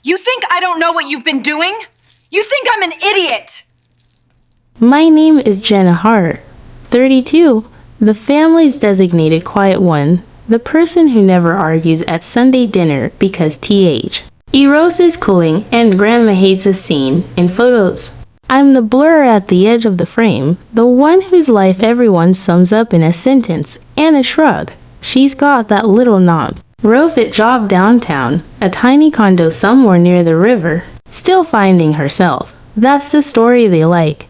You think I don't know what you've been doing? You think I'm an idiot! My name is Jenna Hart, 32, the family's designated quiet one, the person who never argues at Sunday dinner because TH. Eros is cooling and Grandma hates a scene in photos. I'm the blur at the edge of the frame, the one whose life everyone sums up in a sentence and a shrug. She's got that little knob. Rofit job downtown, a tiny condo somewhere near the river, still finding herself. That's the story they like.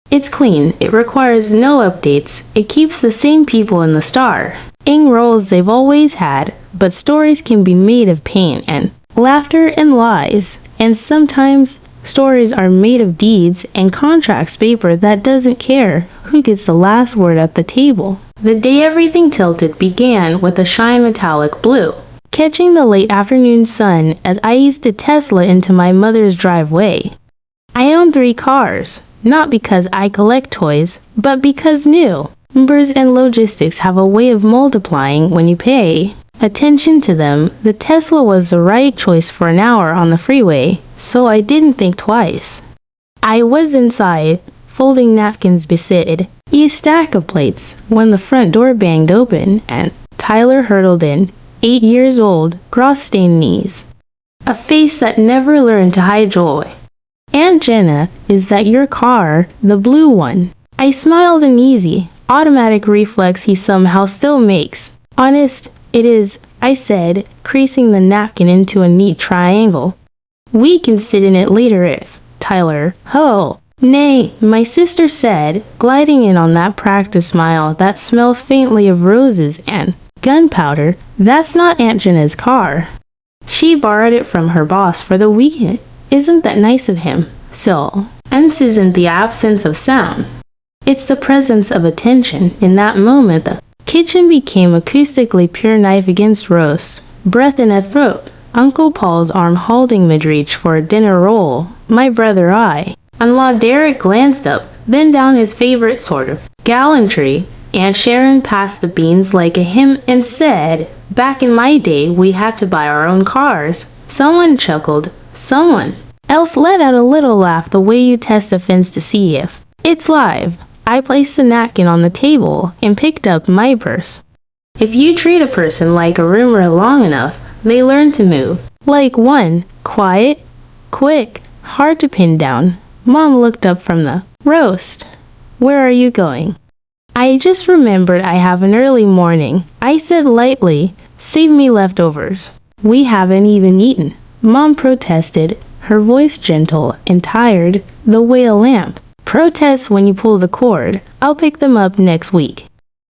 It's clean, it requires no updates, it keeps the same people in the star. In roles they've always had, but stories can be made of pain and laughter and lies, and sometimes stories are made of deeds and contracts paper that doesn't care who gets the last word at the table. The day everything tilted began with a shine metallic blue, catching the late afternoon sun as I eased a Tesla into my mother's driveway. I own 3 cars, not because I collect toys, but because new numbers and logistics have a way of multiplying when you pay attention to them. The Tesla was the right choice for an hour on the freeway, so I didn't think twice. I was inside, folding napkins beside a stack of plates, when the front door banged open and Tyler hurtled in, 8 years old, grass-stained knees. A face that never learned to hide joy. Aunt Jenna, is that your car, the blue one? I smiled an easy, automatic reflex he somehow still makes. Honest, it is, I said, creasing the napkin into a neat triangle. We can sit in it later if, Tyler, ho. Nay, my sister said, gliding in on that practice smile that smells faintly of roses and gunpowder. That's not Aunt Jenna's car. She borrowed it from her boss for the weekend. Isn't that nice of him? So, ence isn't the absence of sound. It's the presence of attention. In that moment, the kitchen became acoustically pure knife against roast, breath in a throat, Uncle Paul's arm holding mid-reach for a dinner roll, my brother I-in-law Derek glanced up, then down his favorite sort of gallantry. Aunt Sharon passed the beans like a hymn and said, back in my day we had to buy our own cars. Someone chuckled. Someone else let out a little laugh, the way you test a fence to see if it's live. I placed the napkin on the table and picked up my purse. If you treat a person like a rumor long enough, they learn to move. Like one, quiet, quick, hard to pin down. Mom looked up from the roast. Where are you going? I just remembered I have an early morning. I said lightly, save me leftovers. We haven't even eaten. Mom protested, her voice gentle and tired, the way a lamp protests when you pull the cord. I'll pick them up next week.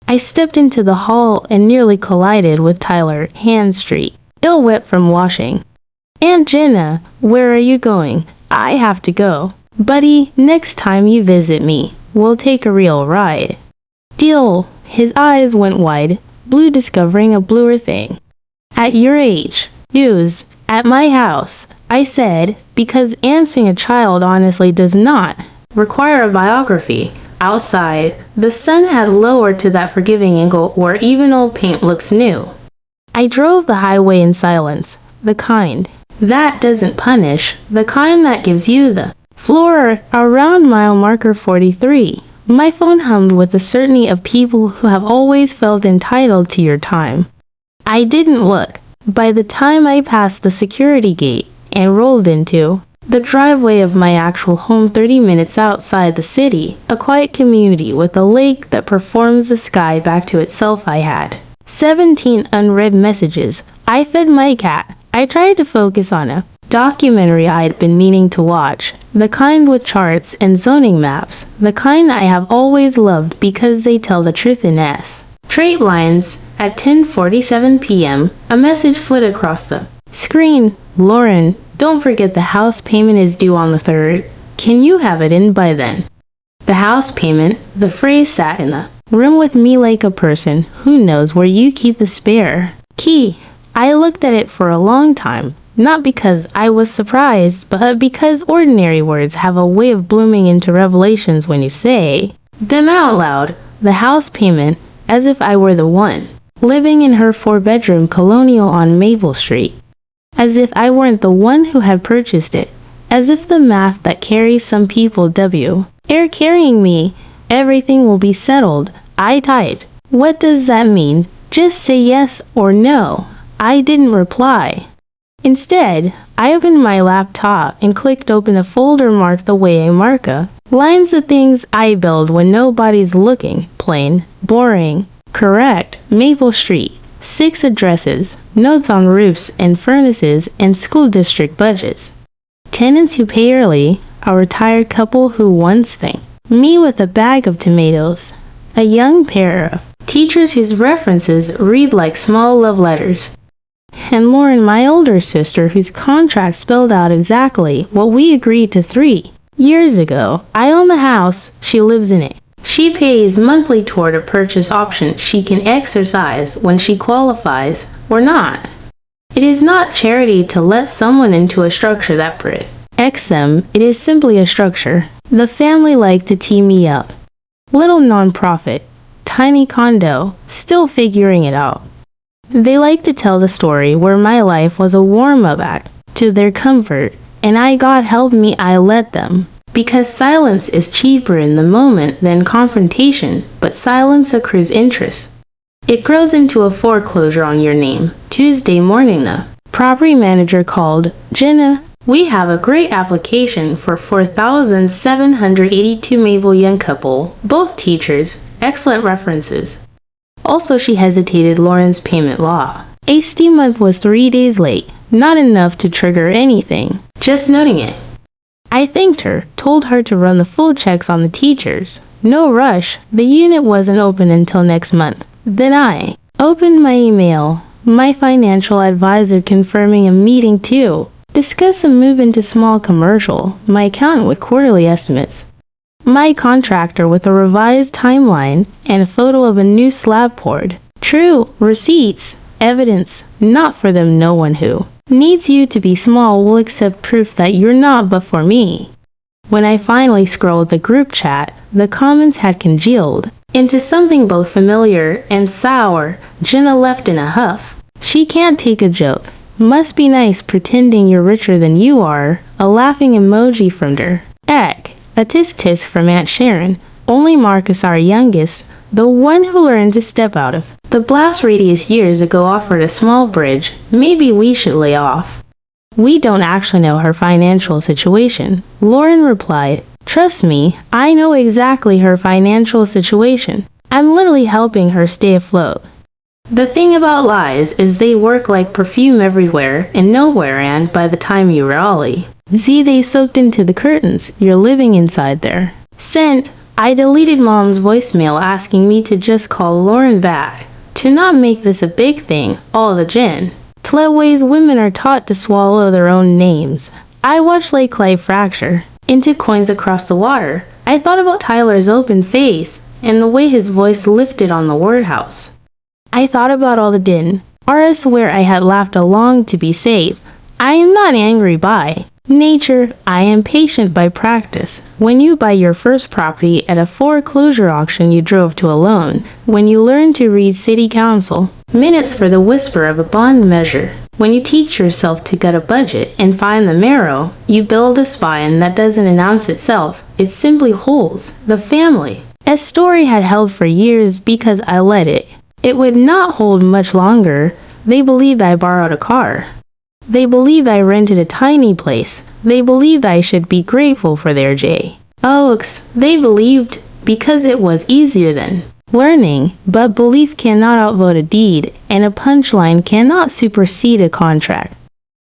I stepped into the hall and nearly collided with Tyler, Hand Street, ill wet from washing. Aunt Jenna, where are you going? I have to go. Buddy, next time you visit me, we'll take a real ride. Deal. His eyes went wide, blue discovering a bluer thing. At your age, use. At my house, I said, because answering a child honestly does not require a biography. Outside, the sun had lowered to that forgiving angle where even old paint looks new. I drove the highway in silence, the kind that doesn't punish, the kind that gives you the floor around mile marker 43. My phone hummed with the certainty of people who have always felt entitled to your time. I didn't look. By the time I passed the security gate and rolled into the driveway of my actual home 30 minutes outside the city, a quiet community with a lake that performs the sky back to itself, I had 17 unread messages. I fed my cat. I tried to focus on a documentary I'd been meaning to watch, the kind with charts and zoning maps, the kind I have always loved because they tell the truth in straight lines. At 10:47 p.m., a message slid across the screen. Lauren, don't forget the house payment is due on the 3rd. Can you have it in by then? The house payment, the phrase sat in the room with me like a person who knows where you keep the spare key. I looked at it for a long time, not because I was surprised, but because ordinary words have a way of blooming into revelations when you say them out loud. The house payment, as if I were the one living in her 4-bedroom colonial on Maple Street. as if I weren't the one who had purchased it, as if the math that carries some people air carrying me, everything will be settled. I typed. What does that mean? Just say yes or no. I didn't reply. Instead, I opened my laptop and clicked open a folder marked the way I mark lines of things I build when nobody's looking. Plain, boring, correct, Maple Street, 6 addresses, notes on roofs and furnaces and school district budgets. Tenants who pay early, a retired couple who once think, me with a bag of tomatoes, a young pair of teachers whose references read like small love letters, and Lauren, my older sister, whose contract spelled out exactly what we agreed to 3 years ago. I own the house, she lives in it. She pays monthly toward a purchase option she can exercise when she qualifies or not. It is not charity to let someone into a structure that pretty. Them, it is simply a structure. The family like to tee me up. Little non-profit, tiny condo, still figuring it out. They like to tell the story where my life was a warm-up act to their comfort, and God help me I let them. Because silence is cheaper in the moment than confrontation, but silence accrues interest. It grows into a foreclosure on your name. Tuesday morning, the property manager called. Jenna, we have a great application for 4,782 Maple young couple, both teachers, excellent references. Also, she hesitated. Lauren's payment law. AC month was 3 days late, not enough to trigger anything, just noting it. I thanked her, told her to run the full checks on the teachers. No rush, the unit wasn't open until next month. Then I opened my email, my financial advisor confirming a meeting to discuss a move into small commercial, my accountant with quarterly estimates, my contractor with a revised timeline and a photo of a new slab poured. True, receipts, evidence, not for them. No one who needs you to be small will accept proof that you're not but for me. When I finally scrolled the group chat, the comments had congealed into something both familiar and sour. Jenna left in a huff. She can't take a joke. Must be nice pretending you're richer than you are. A laughing emoji from her. Eck. A tisk tisk from Aunt Sharon. Only Marcus, our youngest, the one who learned to step out of the blast radius years ago, offered a small bridge. Maybe we should lay off. We don't actually know her financial situation. Lauren replied, trust me, I know exactly her financial situation. I'm literally helping her stay afloat. The thing about lies is they work like perfume everywhere and nowhere, and by the time you rally, they soaked into the curtains. You're living inside there. Sent. I deleted Mom's voicemail asking me to just call Lauren back. To not make this a big thing, all the gin. To let ways women are taught to swallow their own names. I watched Lake Clay fracture into coins across the water. I thought about Tyler's open face and the way his voice lifted on the word house. I thought about all the din. RS where I had laughed along to be safe. I am not angry by nature, I am patient by practice. When you buy your first property at a foreclosure auction you drove to alone, when you learn to read city council minutes for the whisper of a bond measure, when you teach yourself to gut a budget and find the marrow, you build a spine that doesn't announce itself, it simply holds. The family. A story had held for years because I let it. It would not hold much longer. They believed I borrowed a car. They believed I rented a tiny place. They believed I should be grateful for their oaks. They believed because it was easier than learning, but belief cannot outvote a deed, and a punchline cannot supersede a contract.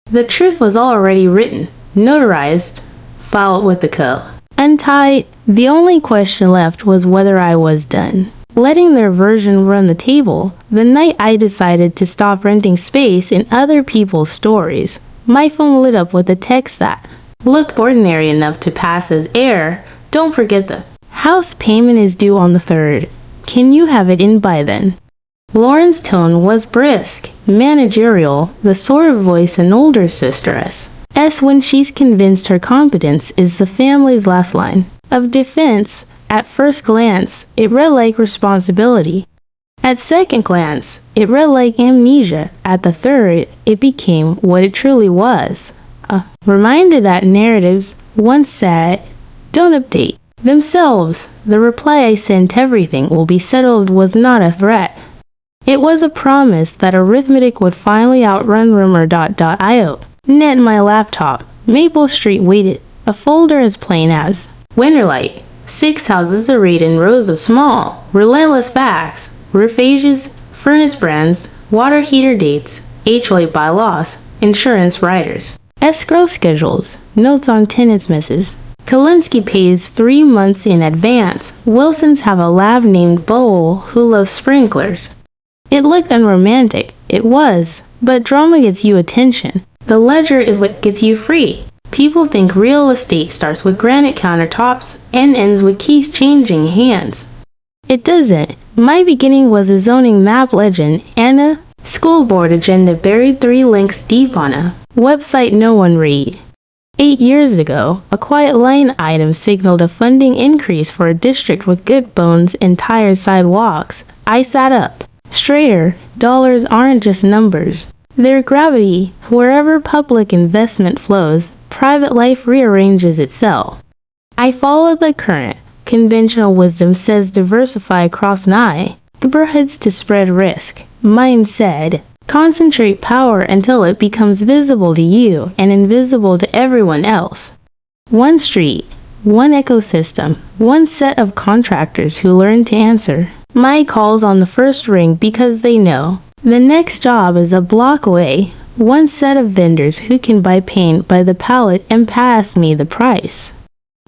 The truth was already written, notarized, filed with the co. Untied, the only question left was whether I was done letting their version run the table. The night I decided to stop renting space in other people's stories, my phone lit up with a text that looked ordinary enough to pass as air. Don't forget the house payment is due on the 3rd. Can you have it in by then? Lauren's tone was brisk, managerial, the sort of voice an older sister has when she's convinced her competence is the family's last line of defense. At first glance, it read like responsibility. At second glance, it read like amnesia. At the third, it became what it truly was. A reminder that narratives, once said, don't update themselves. The reply I sent everything will be settled was not a threat. It was a promise that arithmetic would finally outrun rumor.io. Net my laptop. Maple Street waited. A folder as plain as Winterlight. 6 houses arrayed in rows of small, relentless facts. Roof ages, furnace brands, water heater dates, HOA bylaws, insurance riders. Escrow schedules, notes on tenants' misses. Kalinsky pays 3 months in advance. Wilsons have a lab named Bowl who loves sprinklers. It looked unromantic. It was. But drama gets you attention. The ledger is what gets you free. People think real estate starts with granite countertops and ends with keys changing hands. It doesn't. My beginning was a zoning map legend and a school board agenda buried 3 links deep on a website no one read. 8 years ago, a quiet line item signaled a funding increase for a district with good bones and tired sidewalks. I sat up. Straighter, dollars aren't just numbers. They're gravity. Wherever public investment flows, private life rearranges itself. I followed the current. Conventional wisdom says diversify across neighborhoods to spread risk. Mine said, concentrate power until it becomes visible to you and invisible to everyone else. One street, one ecosystem, one set of contractors who learn to answer my calls on the first ring because they know the next job is a block away. One set of vendors who can buy paint by the pallet and pass me the price.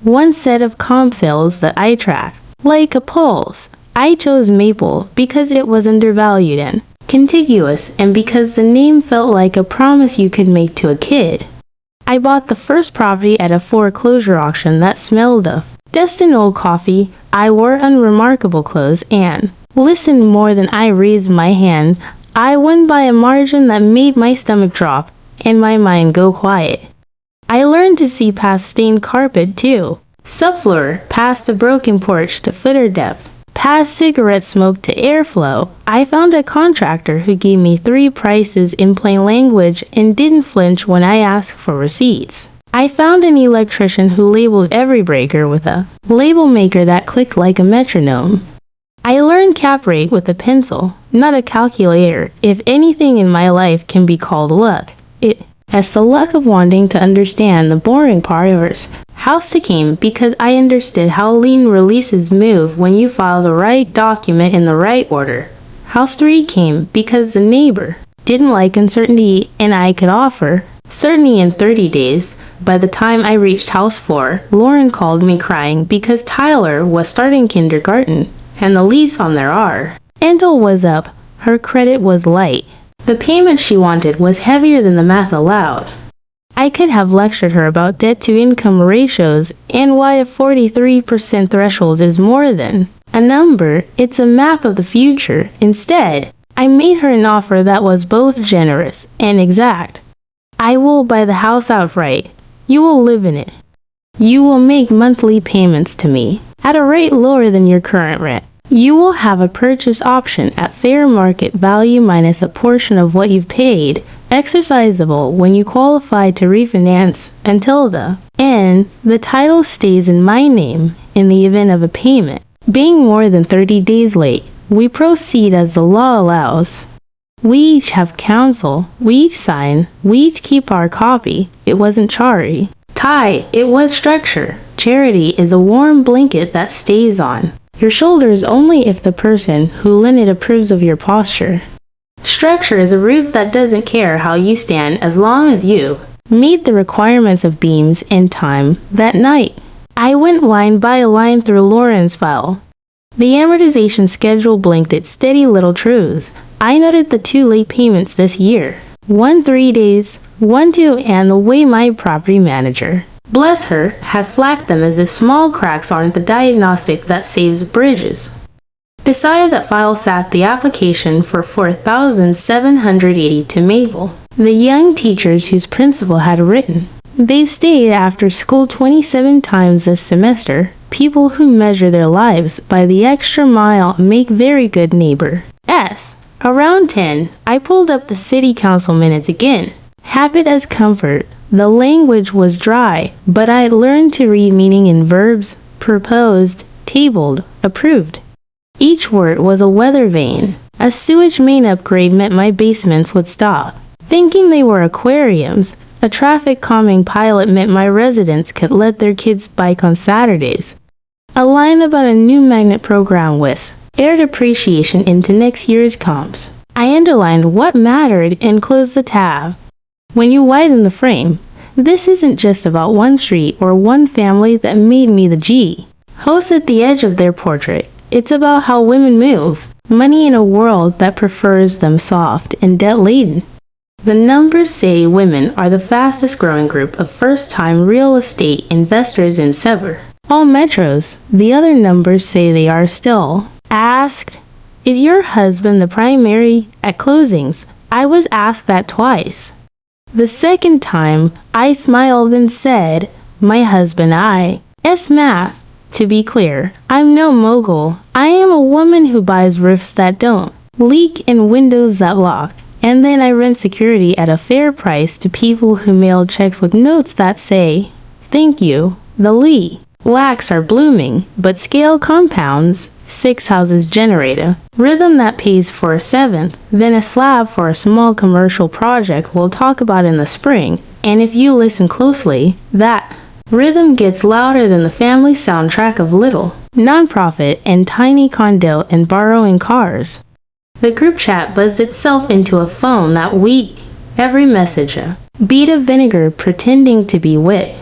One set of comp sales that I track, like a pulse. I chose Maple because it was undervalued and contiguous, and because the name felt like a promise you could make to a kid. I bought the first property at a foreclosure auction that smelled of destined old coffee. I wore unremarkable clothes and listened more than I raised my hand. I won by a margin that made my stomach drop and my mind go quiet. I learned to see past stained carpet too. Subfloor, past a broken porch to footer depth, past cigarette smoke to airflow. I found a contractor who gave me 3 prices in plain language and didn't flinch when I asked for receipts. I found an electrician who labeled every breaker with a label maker that clicked like a metronome. I learned cap rate with a pencil, not a calculator. If anything in my life can be called luck, it has the luck of wanting to understand the boring part of it. House 2 came because I understood how lien releases move when you file the right document in the right order. House 3 came because the neighbor didn't like uncertainty and I could offer certainty in 30 days. By the time I reached House 4, Lauren called me crying because Tyler was starting kindergarten and the lease on their rental was up. Her credit was light. The payment she wanted was heavier than the math allowed. I could have lectured her about debt-to-income ratios and why a 43% threshold is more than a number. It's a map of the future. Instead, I made her an offer that was both generous and exact. I will buy the house outright. You will live in it. You will make monthly payments to me at a rate lower than your current rent. You will have a purchase option at fair market value minus a portion of what you've paid, exercisable when you qualify to refinance. Until the end, the title stays in my name in the event of a payment being more than 30 days late. We proceed as the law allows. We each have counsel, we each sign, we each keep our copy. It wasn't charity. Tie, it was structure. Charity is a warm blanket that stays on your shoulders only if the person who lent it approves of your posture. Structure is a roof that doesn't care how you stand as long as you meet the requirements of beams and time. That night, I went line by line through Lauren's file. The amortization schedule blinked its steady little truths. I noted the 2 late payments this year. 1 3 days, 1 2, and the way my property manager, bless her, had flagged them as if small cracks aren't the diagnostic that saves bridges. Beside that file sat the application for $4,780 to Mabel, the young teachers whose principal had written. They've stayed after school 27 times this semester. People who measure their lives by the extra mile make very good neighbor. Around 10, I pulled up the city council minutes again. Habit as comfort. The language was dry, but I learned to read meaning in verbs, proposed, tabled, approved. Each word was a weather vane. A sewage main upgrade meant my basements would stop. Thinking they were aquariums, a traffic calming pilot meant my residents could let their kids bike on Saturdays. A line about a new magnet program with air depreciation into next year's comps. I underlined what mattered and closed the tab. When you widen the frame, this isn't just about one street or one family that made me the G. Host at the edge of their portrait. It's about how women move. Money in a world that prefers them soft and debt-laden. The numbers say women are the fastest growing group of first-time real estate investors in Sever. All metros. The other numbers say they are still. Asked, is your husband the primary at closings? I was asked that twice. The second time, I smiled and said, my husband math. To be clear, I'm no mogul. I am a woman who buys roofs that don't leak and windows that lock. And then I rent security at a fair price to people who mail checks with notes that say, thank you, the Lee. Lacs are blooming, but scale compounds. 6 houses generator. Rhythm that pays for a 7th, then a slab for a small commercial project we'll talk about in the spring. And if you listen closely, that rhythm gets louder than the family soundtrack of Little, Nonprofit, and Tiny Condo and Borrowing Cars. The group chat buzzed itself into a phone that week. Every message a bead of vinegar pretending to be wit.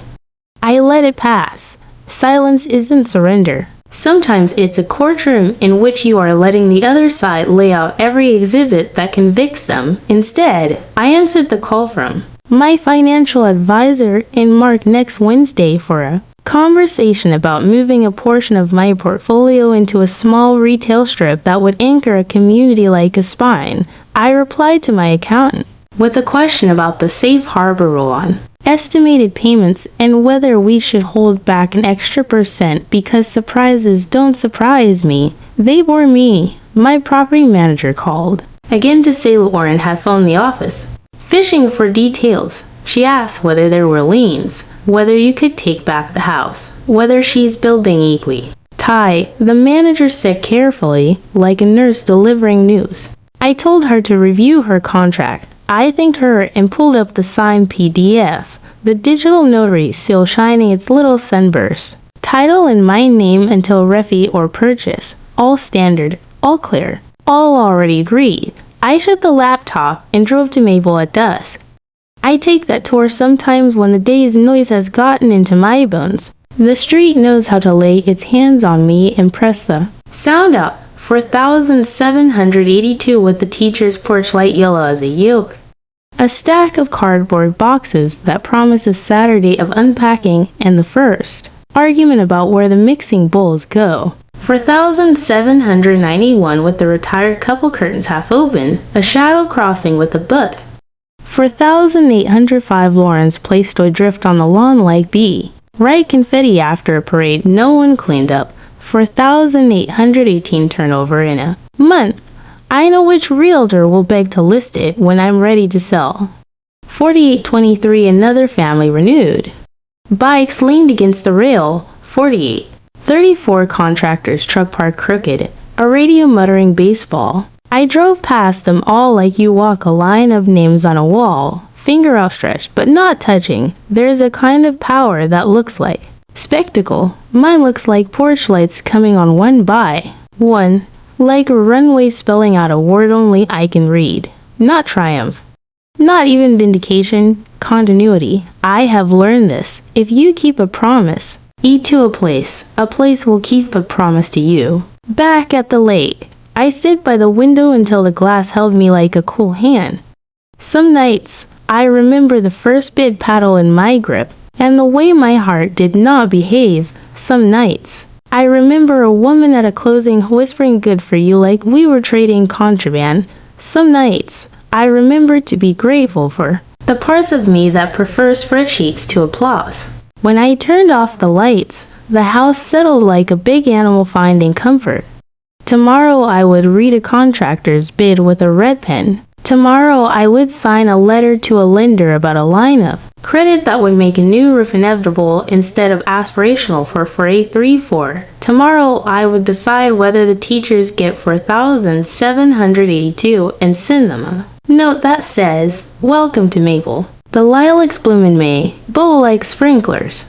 I let it pass. Silence isn't surrender. Sometimes it's a courtroom in which you are letting the other side lay out every exhibit that convicts them. Instead, I answered the call from my financial advisor and marked next Wednesday for a conversation about moving a portion of my portfolio into a small retail strip that would anchor a community like a spine. I replied to my accountant with a question about the safe harbor rule on estimated payments and whether we should hold back an extra % because surprises don't surprise me. They bore me. My property manager called again to say Lauren had phoned the office, fishing for details. She asked whether there were liens, whether you could take back the house, whether she's building equi. Ty, the manager said carefully, like a nurse delivering news. I told her to review her contract. I thanked her and pulled up the signed PDF, the digital notary still shining its little sunburst. Title in my name until refi or purchase. All standard, all clear, all already agreed. I shut the laptop and drove to Maple at dusk. I take that tour sometimes when the day's noise has gotten into my bones. The street knows how to lay its hands on me and press the sound out. 4,782 with the teacher's porch light yellow as a yoke. A stack of cardboard boxes that promise a Saturday of unpacking and the first argument about where the mixing bowls go. 4,791 with the retired couple curtains half open, a shadow crossing with a book. 4,805 Lawrence placed adrift on the lawn like bee. Right confetti after a parade no one cleaned up. 4,818 turnover in a month. I know which realtor will beg to list it when I'm ready to sell. 4823 another family renewed. Bikes leaned against the rail. 48. 34 contractors truck park crooked. A radio muttering baseball. I drove past them all like you walk a line of names on a wall. Finger outstretched, but not touching. There's a kind of power that looks like spectacle. Mine looks like porch lights coming on one by one, like a runway spelling out a word only I can read. Not triumph. Not even vindication, continuity. I have learned this. If you keep a promise, eat to a place will keep a promise to you. Back at the lake, I sit by the window until the glass held me like a cool hand. Some nights, I remember the first bid paddle in my grip, and the way my heart did not behave. Some nights, I remember a woman at a closing whispering good for you like we were trading contraband. Some nights, I remember to be grateful for the parts of me that prefer spreadsheets to applause. When I turned off the lights, the house settled like a big animal finding comfort. Tomorrow I would read a contractor's bid with a red pen. Tomorrow I would sign a letter to a lender about a line of credit that would make a new roof inevitable instead of aspirational for 4834. Tomorrow I would decide whether the teachers get 4,782 and send them a note that says, "Welcome to Maple. The lilacs bloom in May, bow like sprinklers."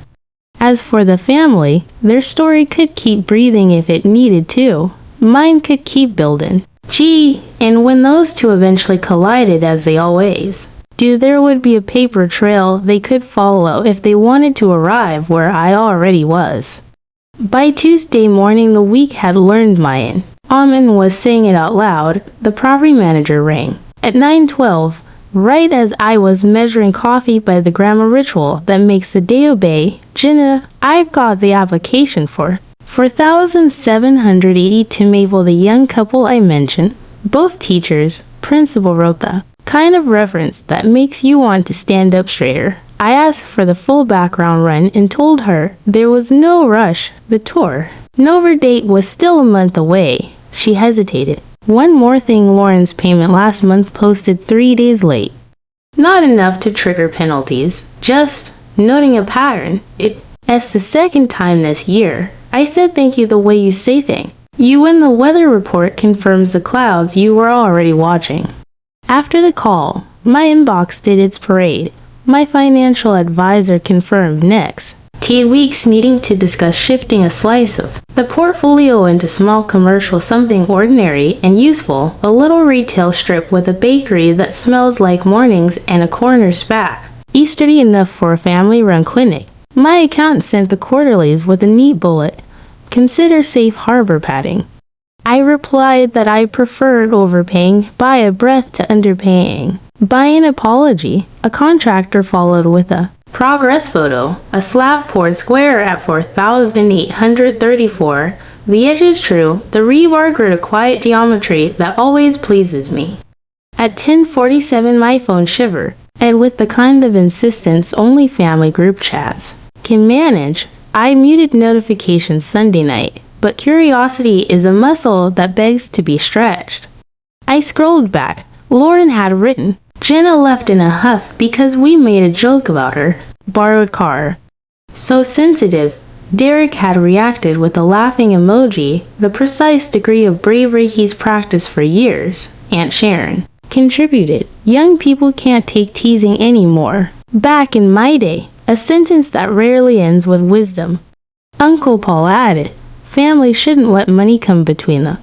As for the family, their story could keep breathing if it needed to. Mine could keep building. Gee, and when those two eventually collided, as they always do, there would be a paper trail they could follow if they wanted to arrive where I already was. By Tuesday morning, the week had learned mine. Amen was saying it out loud. The property manager rang. At 9:12, right as I was measuring coffee by the grammar ritual that makes the day obey, "Jenna, I've got the application for 4,780 to Mabel, the young couple I mentioned. Both teachers." Principal wrote the kind of reference that makes you want to stand up straighter. I asked for the full background run and told her there was no rush. The tour Nova date was still a month away. She hesitated. "One more thing, Lauren's payment last month posted 3 days late. Not enough to trigger penalties, just noting a pattern. It's the second time this year." I said, "Thank you the way you say things. You and the weather report confirms the clouds you were already watching." After the call, my inbox did its parade. My financial advisor confirmed next 2 weeks meeting to discuss shifting a slice of the portfolio into small commercial, something ordinary and useful, a little retail strip with a bakery that smells like mornings and a corner spa. Easterly enough for a family-run clinic. My accountant sent the quarterlies with a neat bullet. "Consider safe harbor padding." I replied that I preferred overpaying by a breath to underpaying by an apology. A contractor followed with a progress photo, a slab poured square at 4,834. The edge is true. The rebar grid a quiet geometry that always pleases me. At 10:47 my phone shivered, and with the kind of insistence only family group chats can manage, I muted notifications Sunday night, but curiosity is a muscle that begs to be stretched. I scrolled back. Lauren had written, "Jenna left in a huff because we made a joke about her. Borrowed car." So sensitive. Derek had reacted with a laughing emoji, the precise degree of bravery he's practiced for years. Aunt Sharon contributed, "Young people can't take teasing anymore. Back in my day." A sentence that rarely ends with wisdom. Uncle Paul added, "Family shouldn't let money come between them.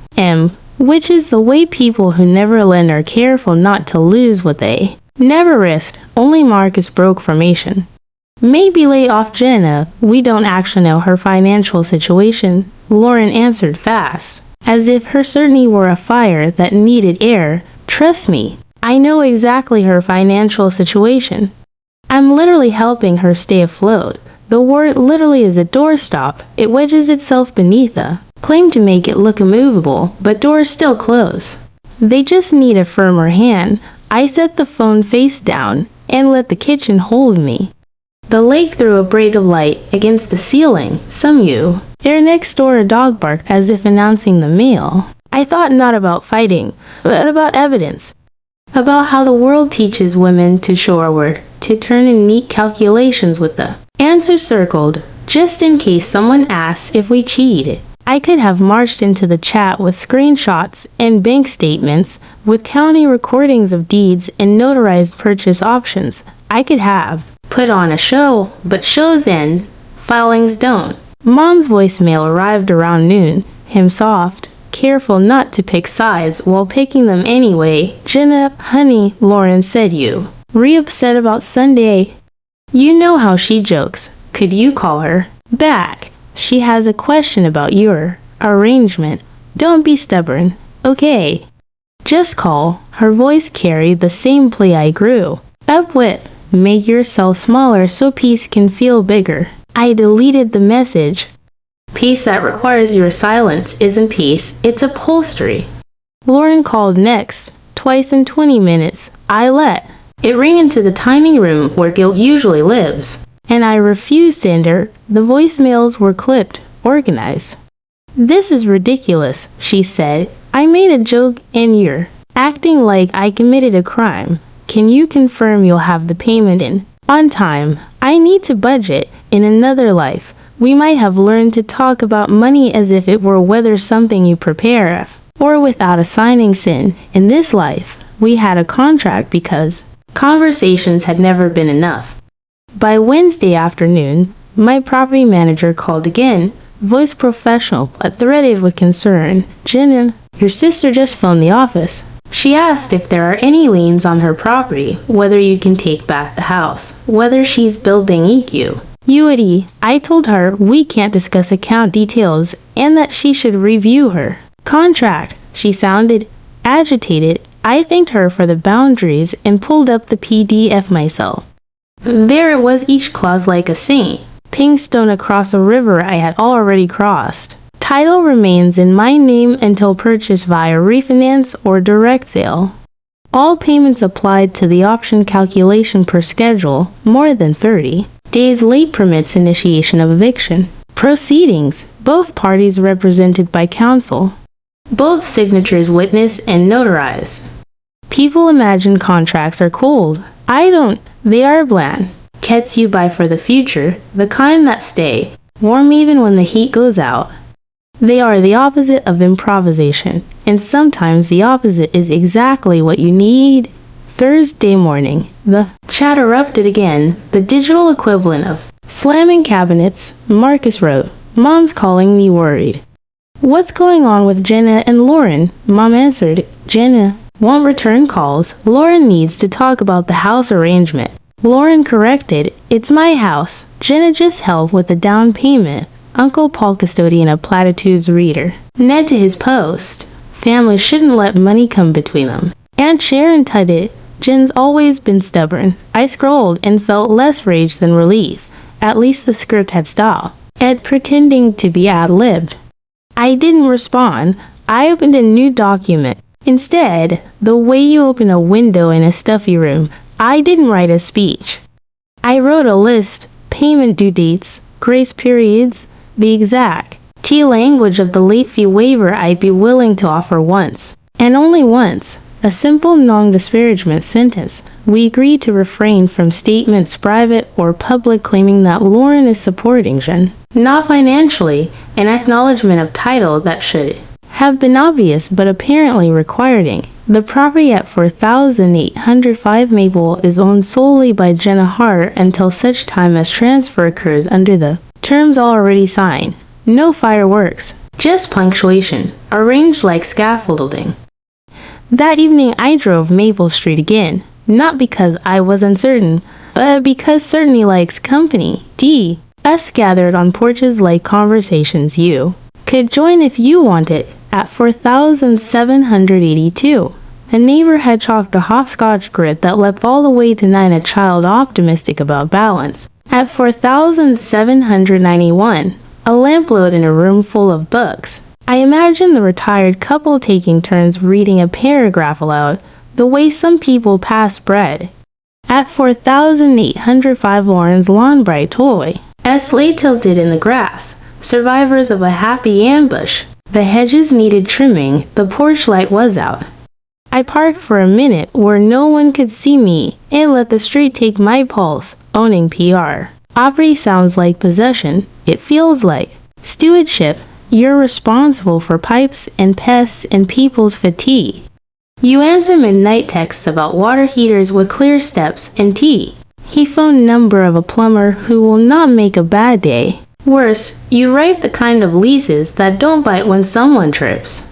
Which is the way people who never lend are careful not to lose what they never risked. Only Marcus broke formation." "Maybe lay off Jenna. We don't actually know her financial situation," Lauren answered fast, as if her certainty were a fire that needed air. "Trust me, I know exactly her financial situation. I'm literally helping her stay afloat. The word literally is a doorstop. It wedges itself beneath a claim to make it look immovable, but doors still close. They just need a firmer hand." I set the phone face down and let the kitchen hold me. The lake threw a break of light against the ceiling. There next door a dog barked as if announcing the mail. I thought not about fighting, but about evidence. About how the world teaches women to shoreward, to turn in neat calculations with the answer circled, just in case someone asks if we cheated. I could have marched into the chat with screenshots and bank statements, with county recordings of deeds and notarized purchase options. I could have put on a show, but shows end, filings don't. Mom's voicemail arrived around noon, him soft, careful not to pick sides while picking them anyway. "Jenna, honey," Lauren said, "you re-upset about Sunday?" You know how she jokes. Could you call her back? She has a question about your arrangement. Don't be stubborn. Okay. Just call. Her voice carried the same plea I grew up with. Make yourself smaller so peace can feel bigger. I deleted the message. Peace that requires your silence isn't peace, it's upholstery. Lauren called next, twice in 20 minutes. I let it ring into the tiny room where guilt usually lives, and I refused to enter. The voicemails were clipped, organized. "This is ridiculous," she said. "I made a joke and you're acting like I committed a crime. Can you confirm you'll have the payment in on time? I need to budget. In another life, we might have learned to talk about money as if it were whether something you prepare of, or without assigning sin. In this life, we had a contract because conversations had never been enough." By Wednesday afternoon, my property manager called again, voice professional but threaded with concern. "Jenna, your sister just phoned the office. She asked if there are any liens on her property, whether you can take back the house, whether she's building EQ. Uity, I told her we can't discuss account details and that she should review her contract." She sounded agitated. I thanked her for the boundaries and pulled up the PDF myself. There it was, each clause like a saint. Pink stone across a river I had already crossed. Title remains in my name until purchase via refinance or direct sale. All payments applied to the option calculation per schedule, more than 30 days late permits initiation of eviction. Proceedings, both parties represented by counsel. Both signatures witnessed and notarized. People imagine contracts are cold. I don't. They are bland. Gets you by for the future, the kind that stay warm even when the heat goes out. They are the opposite of improvisation, and sometimes the opposite is exactly what you need. Thursday morning, the chat erupted again, the digital equivalent of slamming cabinets. Marcus wrote, "Mom's calling me worried." "What's going on with Jenna and Lauren?" Mom answered, "Jenna won't return calls. Lauren needs to talk about the house arrangement." Lauren corrected, "It's my house. Jenna just helped with the down payment." Uncle Paul, custodian of platitudes reader, Ned to his post, "Families shouldn't let money come between them." Aunt Sharon tutted, "Jen's always been stubborn." I scrolled and felt less rage than relief. At least the script had style. Ed pretending to be ad-libbed. I didn't respond. I opened a new document. Instead, the way you open a window in a stuffy room. I didn't write a speech. I wrote a list, payment due dates, grace periods, the exact language of the late fee waiver I'd be willing to offer once, and only once. A simple non-disparagement sentence. We agree to refrain from statements private or public claiming that Lauren is supporting Jen. Not financially, an acknowledgement of title that should have been obvious but apparently requiring. The property at 4805 Maple is owned solely by Jenna Hart until such time as transfer occurs under the terms already signed. No fireworks, just punctuation, arranged like scaffolding. That evening I drove Maple Street again, not because I was uncertain, but because certainty likes company. Us gathered on porches like conversations you could join if you wanted. At 4782, a neighbor had chalked a hopscotch grid that leapt all the way to 9, a child optimistic about balance. At 4791, a lamp glowed in a room full of books. I imagined the retired couple taking turns reading a paragraph aloud, the way some people pass bread. At 4805, Lauren's lawn bright toy lay tilted in the grass, survivors of a happy ambush. The hedges needed trimming, the porch light was out. I parked for a minute where no one could see me and let the street take my pulse, owning PR. Opry sounds like possession. It feels like stewardship. You're responsible for pipes and pests and people's fatigue. You answer midnight texts about water heaters with clear steps and tea. He phoned number of a plumber who will not make a bad day. Worse, you write the kind of leases that don't bite when someone trips.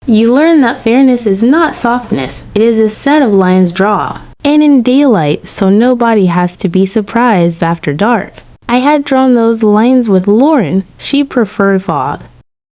You learn that fairness is not softness, it is a set of lines drawn, and in daylight, so nobody has to be surprised after dark. I had drawn those lines with Lauren, she preferred fog.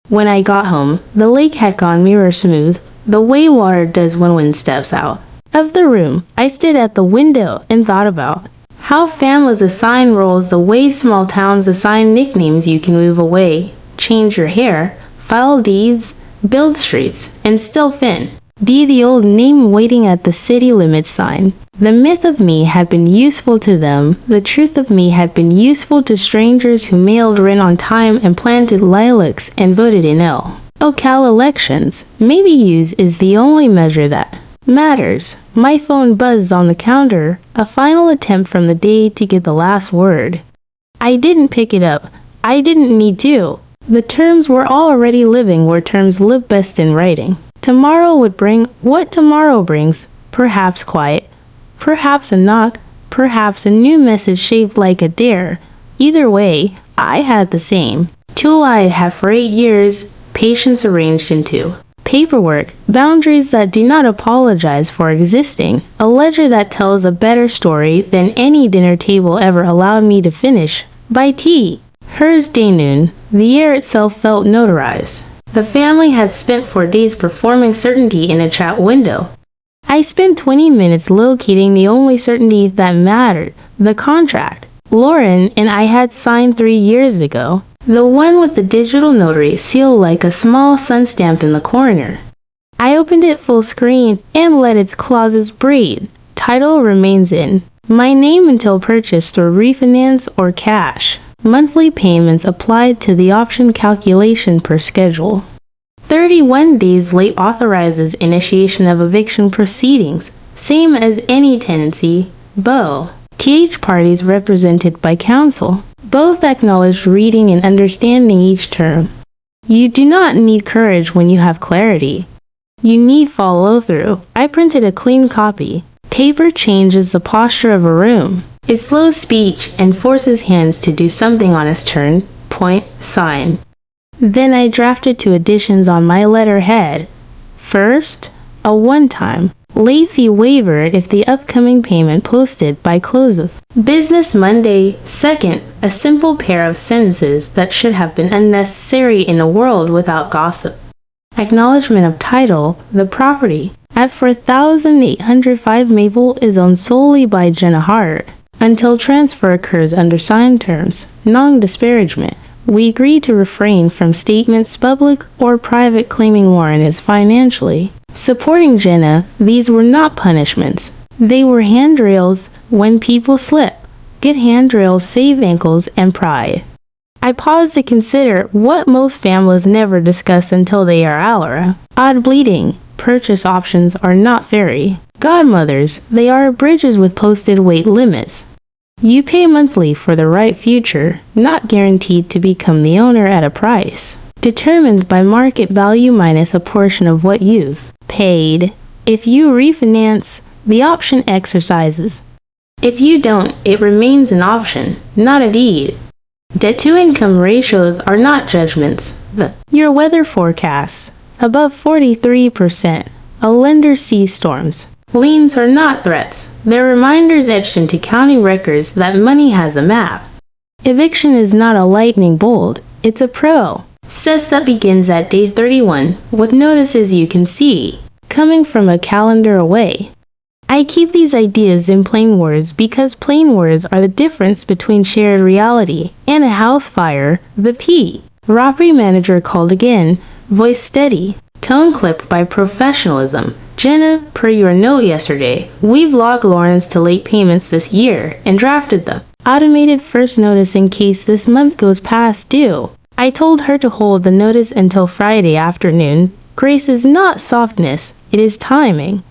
When I got home, the lake had gone mirror smooth, the way water does when wind steps out of the room. I stood at the window and thought about how families assign roles the way small towns assign nicknames. You can move away, change your hair, file deeds, build streets, and still fin. The old name waiting at the city limits sign. The myth of me had been useful to them. The truth of me had been useful to strangers who mailed rent on time and planted lilacs and voted in Cal elections. Maybe use is the only measure that matters. My phone buzzed on the counter, a final attempt from the day to get the last word. I didn't pick it up. I didn't need to. The terms were already living where terms live best in writing. Tomorrow would bring what tomorrow brings, perhaps quiet, perhaps a knock, perhaps a new message shaped like a dare. Either way, I had the same. Tool I had for 8 years, patience arranged into paperwork, boundaries that do not apologize for existing, a ledger that tells a better story than any dinner table ever allowed me to finish. By tea. Hers day noon, the air itself felt notarized. The family had spent 4 days performing certainty in a chat window. I spent 20 minutes locating the only certainty that mattered, the contract. Lauren and I had signed 3 years ago. The one with the digital notary seal like a small sun stamp in the corner. I opened it full screen and let its clauses breathe. Title remains in my name until purchased or refinance or cash. Monthly payments applied to the option calculation per schedule. 31 days late authorizes initiation of eviction proceedings, same as any tenancy. Beau. TH parties represented by counsel. Both acknowledged reading and understanding each term. You do not need courage when you have clarity. You need follow-through. I printed a clean copy. Paper changes the posture of a room. It slows speech and forces hands to do something on its turn. Point, sign. Then I drafted 2 additions on my letterhead. First, a one-time late fee waiver if the upcoming payment posted by close of business Monday. Second, a simple pair of sentences that should have been unnecessary in a world without gossip. Acknowledgement of title, the property at 4805 Maple is owned solely by Jenna Hart until transfer occurs under signed terms. Non-disparagement. We agree to refrain from statements public or private claiming Lauren is financially supporting Jenna. These were not punishments. They were handrails when people slip. Good handrails save ankles and pride. I paused to consider what most families never discuss until they are Alara. Odd bleeding. Purchase options are not fairy godmothers. They are bridges with posted weight limits. You pay monthly for the right future, not guaranteed to become the owner at a price determined by market value minus a portion of what you've paid. If you refinance, the option exercises. If you don't, it remains an option, not a deed. Debt-to-income ratios are not judgments. Your weather forecasts, above 43%. A lender sees storms. Liens are not threats. They're reminders etched into county records that money has a map. Eviction is not a lightning bolt. It's a process that begins at day 31 with notices you can see, coming from a calendar away. I keep these ideas in plain words because plain words are the difference between shared reality and a house fire. The P. Property manager called again, voice steady, tone clipped by professionalism. Jenna, per your note yesterday, we've logged Lawrence to late payments this year and drafted the automated first notice in case this month goes past due. I told her to hold the notice until Friday afternoon. Grace is not softness, it is timing.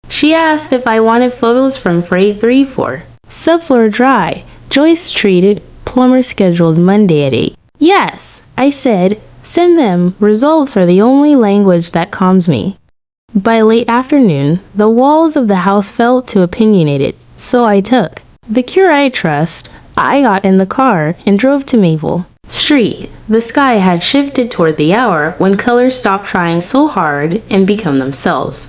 She asked if I wanted photos from Freight 3-4. Subfloor dry, Joyce treated, plumber scheduled Monday at 8. Yes, I said, send them. Results are the only language that calms me. By late afternoon, the walls of the house felt too opinionated, so I took the cure I trust. I got in the car and drove to Maple Street. The sky had shifted toward the hour when colors stopped trying so hard and become themselves.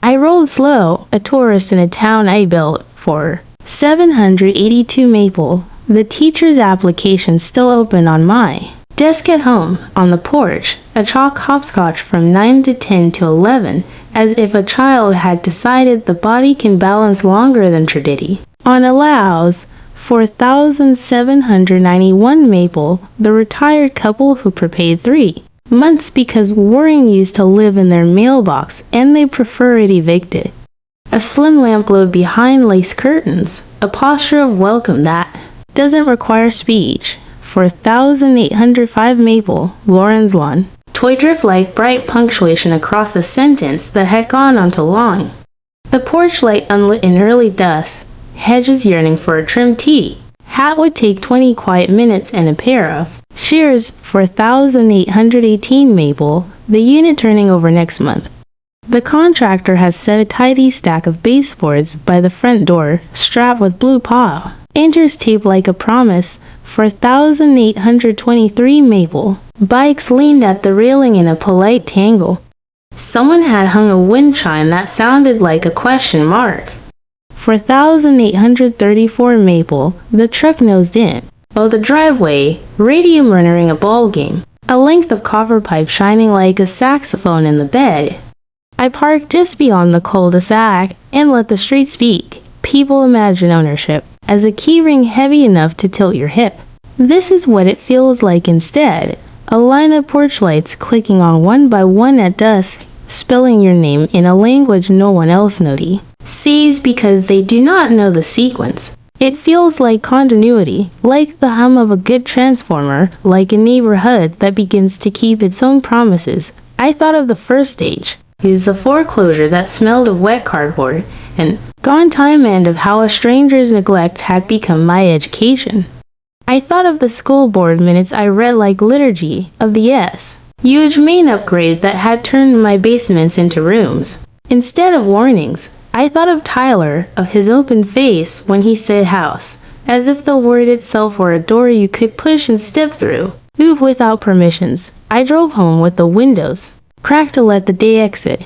I rolled slow, a tourist in a town I built for 782 Maple. The teacher's application still open on my desk at home. On the porch, a chalk hopscotch from 9 to 10 to 11, as if a child had decided the body can balance longer than Tridity. On allows 4,791 Maple, the retired couple who prepaid 3 months because Waring used to live in their mailbox and they prefer it evicted. A slim lamp glowed behind lace curtains, a posture of welcome that doesn't require speech. 4805 Maple, Lauren's lawn. Toy drift like bright punctuation across a sentence that had gone on too long. The porch light unlit in early dusk, hedges yearning for a trimmed tee. Hat would take 20 quiet minutes and a pair of shears. 4818 Maple, the unit turning over next month. The contractor has set a tidy stack of baseboards by the front door, strapped with blue paw. Enters taped like a promise. 4823 Maple. Bikes leaned at the railing in a polite tangle. Someone had hung a wind chime that sounded like a question mark. 4834 Maple. The truck nosed in. Oh, the driveway, radium running a ball game. A length of copper pipe shining like a saxophone in the bed. I parked just beyond the cul-de-sac and let the street speak. People imagine ownership as a key ring heavy enough to tilt your hip. This is what it feels like instead. A line of porch lights clicking on one by one at dusk, spelling your name in a language no one else sees because they do not know the sequence. It feels like continuity, like the hum of a good transformer, like a neighborhood that begins to keep its own promises. I thought of the first stage. It was the foreclosure that smelled of wet cardboard and gone time and of how a stranger's neglect had become my education. I thought of the school board minutes I read like liturgy of the huge main upgrade that had turned my basements into rooms. Instead of warnings, I thought of Tyler, of his open face when he said house, as if the word itself were a door you could push and step through. Move without permissions. I drove home with the windows cracked to let the day exit.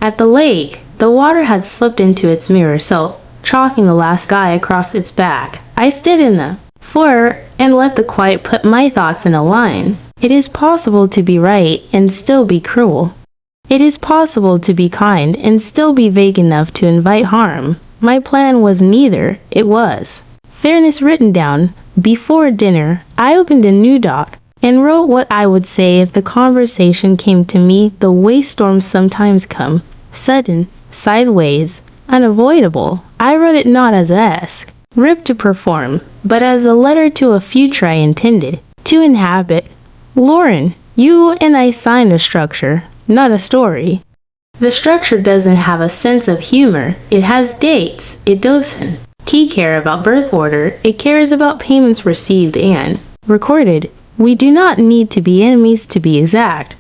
At the lake, the water had slipped into its mirror self, chalking the last guy across its back. I stood in the floor and let the quiet put my thoughts in a line. It is possible to be right and still be cruel. It is possible to be kind and still be vague enough to invite harm. My plan was neither. It was fairness written down. Before dinner, I opened a new doc and wrote what I would say if the conversation came to me the way storms sometimes come. Sudden, sideways, unavoidable. I wrote it not as ask, ripped to perform, but as a letter to a future I intended to inhabit. Lauren, you and I signed a structure, not a story. The structure doesn't have a sense of humor. It has dates. It doesn't care about birth order. It cares about payments received and recorded. We do not need to be enemies to be exact.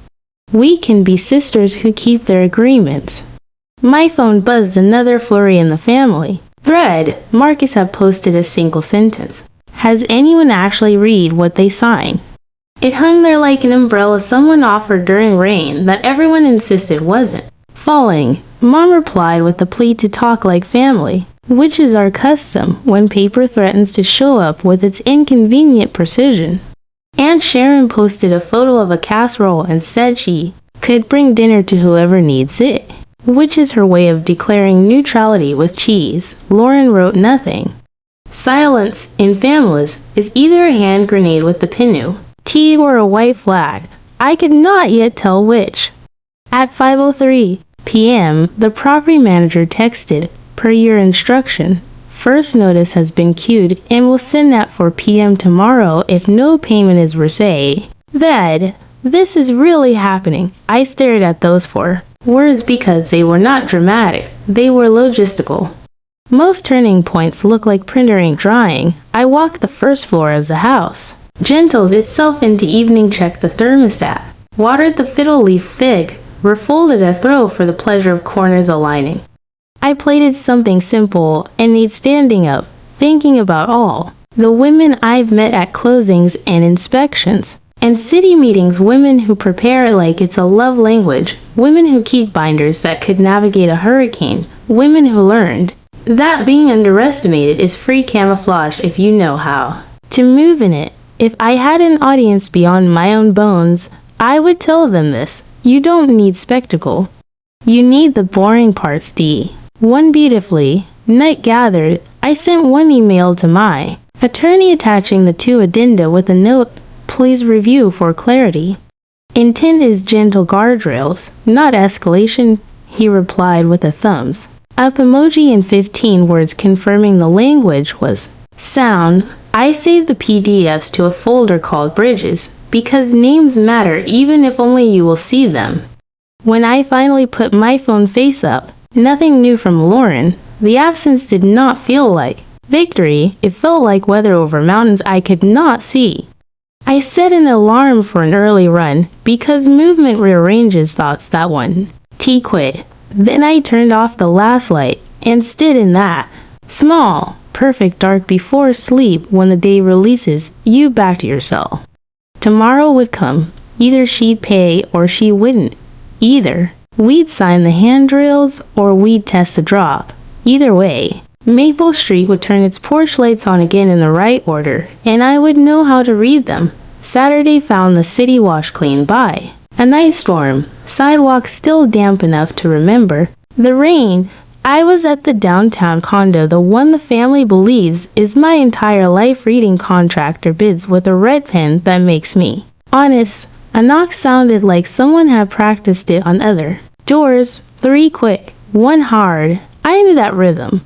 We can be sisters who keep their agreements. My phone buzzed another flurry in the family thread. Marcus had posted a single sentence. Has anyone actually read what they signed? It hung there like an umbrella someone offered during rain that everyone insisted wasn't falling. Mom replied with a plea to talk like family, which is our custom when paper threatens to show up with its inconvenient precision. Aunt Sharon posted a photo of a casserole and said she could bring dinner to whoever needs it, which is her way of declaring neutrality with cheese. Lauren wrote nothing. Silence in families is either a hand grenade with the pinu, tea, or a white flag. I could not yet tell which. At 5:03 p.m., the property manager texted, per your instruction. First notice has been queued and will send at 4 p.m. tomorrow if no payment is received. This is really happening. I stared at those 4 words because they were not dramatic. They were logistical. Most turning points look like printer ink drying. I walked the first floor of the house, gentled itself into evening, checked the thermostat, watered the fiddle leaf fig, refolded a throw for the pleasure of corners aligning. I plated something simple and need standing up, thinking about all the women I've met at closings and inspections and city meetings, women who prepare like it's a love language, women who keep binders that could navigate a hurricane, women who learned that being underestimated is free camouflage if you know how to move in it. If I had an audience beyond my own bones, I would tell them this. You don't need spectacle. You need the boring parts, D. One beautifully. Night gathered. I sent one email to my attorney attaching the 2 addenda with a note, please review for clarity. Intent is gentle guardrails, not escalation, he replied with a thumbs Up emoji and 15 words confirming the language was sound. I saved the PDFs to a folder called Bridges because names matter even if only you will see them. When I finally put my phone face up, nothing new from Lauren. The absence did not feel like victory. It felt like weather over mountains I could not see. I set an alarm for an early run because movement rearranges thoughts. That one. T quit. Then I turned off the last light and stood in that small, perfect dark before sleep when the day releases you back to yourself. Tomorrow would come. Either she'd pay or she wouldn't. Either we'd sign the handrails or we'd test the drop. Either way, Maple Street would turn its porch lights on again in the right order, and I would know how to read them. Saturday found the city wash clean by. A nice storm. Sidewalks still damp enough to remember. The rain. I was at the downtown condo, the one the family believes is my entire life, reading contractor bids with a red pen that makes me honest. A knock sounded like someone had practiced it on other doors. 3 quick, 1 hard. I knew that rhythm.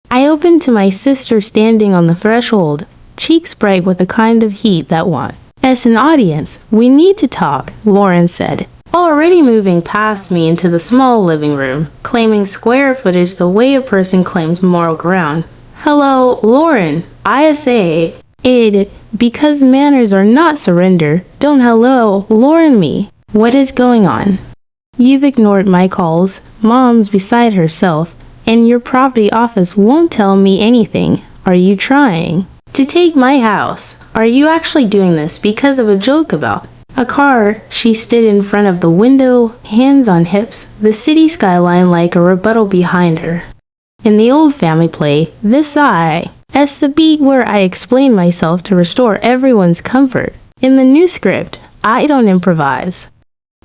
I opened to my sister standing on the threshold, cheeks bright with a kind of heat that won. As an audience, we need to talk, Lauren said, already moving past me into the small living room, claiming square footage the way a person claims moral ground. Hello, Lauren. I say it because manners are not surrender. Don't hello, Lauren me. What is going on? You've ignored my calls. Mom's beside herself, and your property office won't tell me anything. Are you trying to take my house? Are you actually doing this because of a joke about a car? She stood in front of the window, hands on hips, the city skyline like a rebuttal behind her. In the old family play, this is the beat where I explain myself to restore everyone's comfort. In the new script, I don't improvise.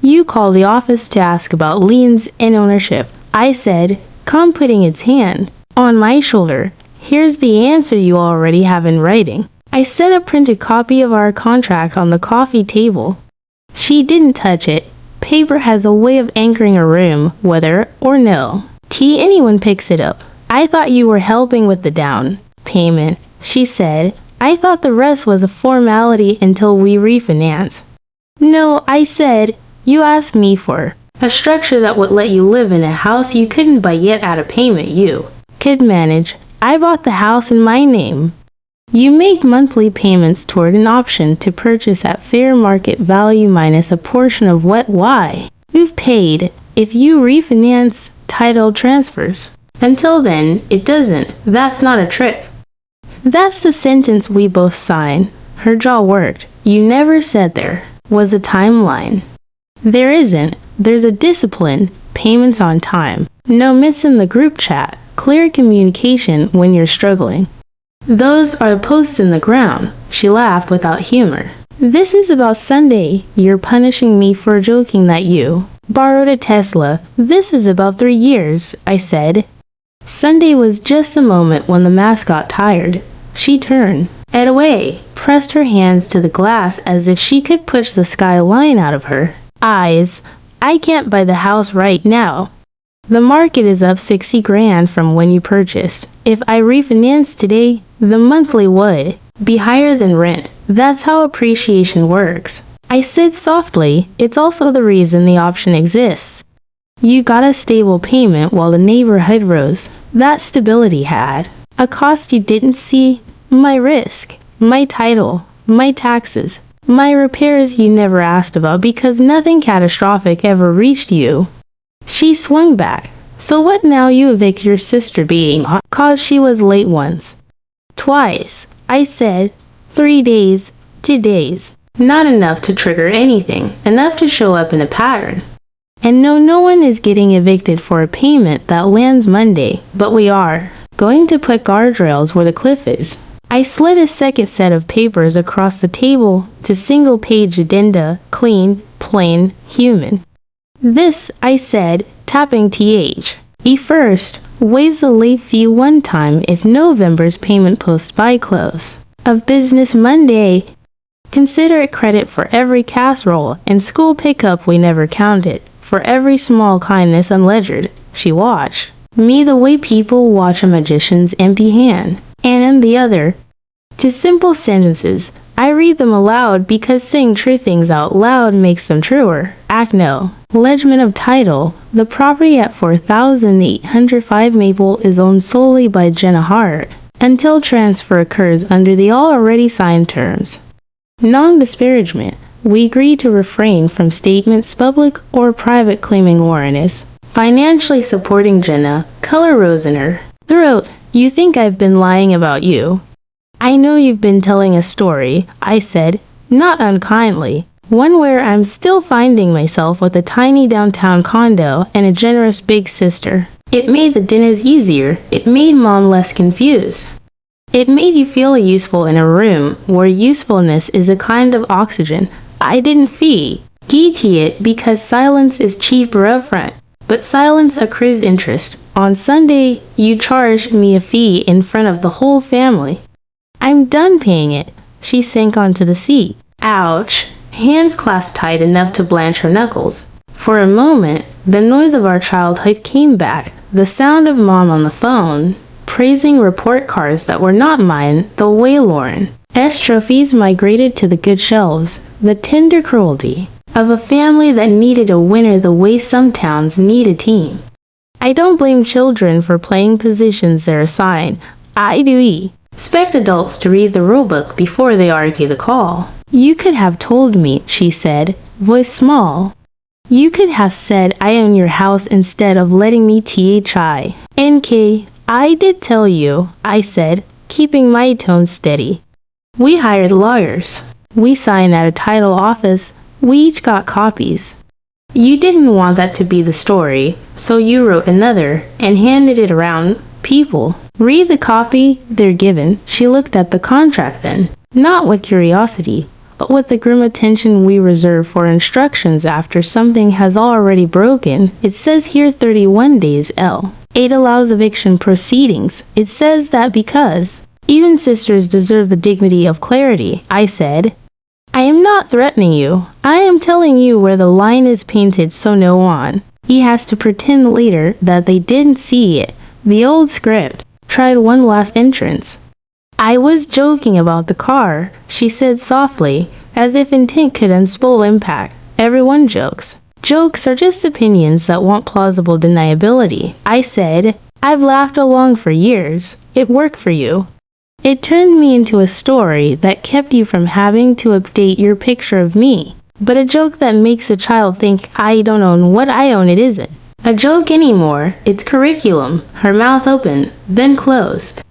You call the office to ask about liens and ownership. I said, come putting its hand on my shoulder. Here's the answer you already have in writing. I set a printed copy of our contract on the coffee table. She didn't touch it. Paper has a way of anchoring a room, whether or no. Anyone picks it up. I thought you were helping with the down payment, she said. I thought the rest was a formality until we refinance. No, I said, you asked me for a structure that would let you live in a house you couldn't buy yet at a payment you could manage. I bought the house in my name. You make monthly payments toward an option to purchase at fair market value minus a portion of what you've paid if you refinance title transfers. Until then, it doesn't. That's not a trip. That's the sentence we both sign. Her jaw worked. You never said there was a timeline. There isn't. There's a discipline. Payments on time. No myths in the group chat. Clear communication when you're struggling. Those are posts in the ground. She laughed without humor. This is about Sunday. You're punishing me for joking that you borrowed a Tesla. This is about 3 years, I said. Sunday was just a moment when the mask got tired. She turned away, pressed her hands to the glass as if she could push the skyline out of her eyes. I can't buy the house right now. The market is up 60 grand from when you purchased. If I refinance today, the monthly would be higher than rent. That's how appreciation works. I said softly, it's also the reason the option exists. You got a stable payment while the neighborhood rose. That stability had a cost you didn't see. My risk, my title, my taxes, my repairs you never asked about because nothing catastrophic ever reached you. She swung back. So what now? You evict your sister being cause she was late once. Twice. I said 3 days, 2 days. Not enough to trigger anything. Enough to show up in a pattern. And no one is getting evicted for a payment that lands Monday. But we are going to put guardrails where the cliff is. I slid a second set of papers across the table to single-page addenda, clean, plain, human. This, I said, tapping first, waives the late fee one time if November's payment posts by close of business Monday. Consider it credit for every casserole and school pickup we never counted, for every small kindness unledgered. She watched. Me the way people watch a magician's empty hand. And in the other, to simple sentences. I read them aloud because saying true things out loud makes them truer. Act No. Legend of title. The property at 4805 Maple is owned solely by Jenna Hart until transfer occurs under the already signed terms. Non-disparagement. We agree to refrain from statements public or private claiming Lauren is financially supporting Jenna. Color rose in her throat. You think I've been lying about you? I know you've been telling a story, I said, not unkindly. One where I'm still finding myself with a tiny downtown condo and a generous big sister. It made the dinners easier. It made Mom less confused. It made you feel useful in a room where usefulness is a kind of oxygen. I didn't fee it because silence is cheaper upfront, but silence accrues interest. On Sunday, you charged me a fee in front of the whole family. I'm done paying it. She sank onto the seat. Ouch. Hands clasped tight enough to blanch her knuckles. For a moment, the noise of our childhood came back. The sound of Mom on the phone, praising report cards that were not mine, the way Lauren. S trophies migrated to the good shelves. The tender cruelty of a family that needed a winner the way some towns need a team. I don't blame children for playing positions they're assigned. I do expect adults to read the rulebook before they argue the call. You could have told me, she said, voice small. You could have said I own your house instead of letting me THI. NK, I did tell you, I said, keeping my tone steady. We hired lawyers. We signed at a title office. We each got copies. You didn't want that to be the story, so you wrote another and handed it around. People read the copy they're given. She looked at the contract then, not with curiosity, but with the grim attention we reserve for instructions after something has already broken. It says here 31 days L. 8 allows eviction proceedings. It says that because even sisters deserve the dignity of clarity, I said. I am not threatening you. I am telling you where the line is painted so no one. He has to pretend later that they didn't see it. The old script tried one last entrance. I was joking about the car, she said softly, as if intent could unspool impact. Everyone jokes. Jokes are just opinions that want plausible deniability. I said, I've laughed along for years. It worked for you. It turned me into a story that kept you from having to update your picture of me. But a joke that makes a child think I don't own what I own, it isn't a joke anymore. It's curriculum. Her mouth opened, then closed.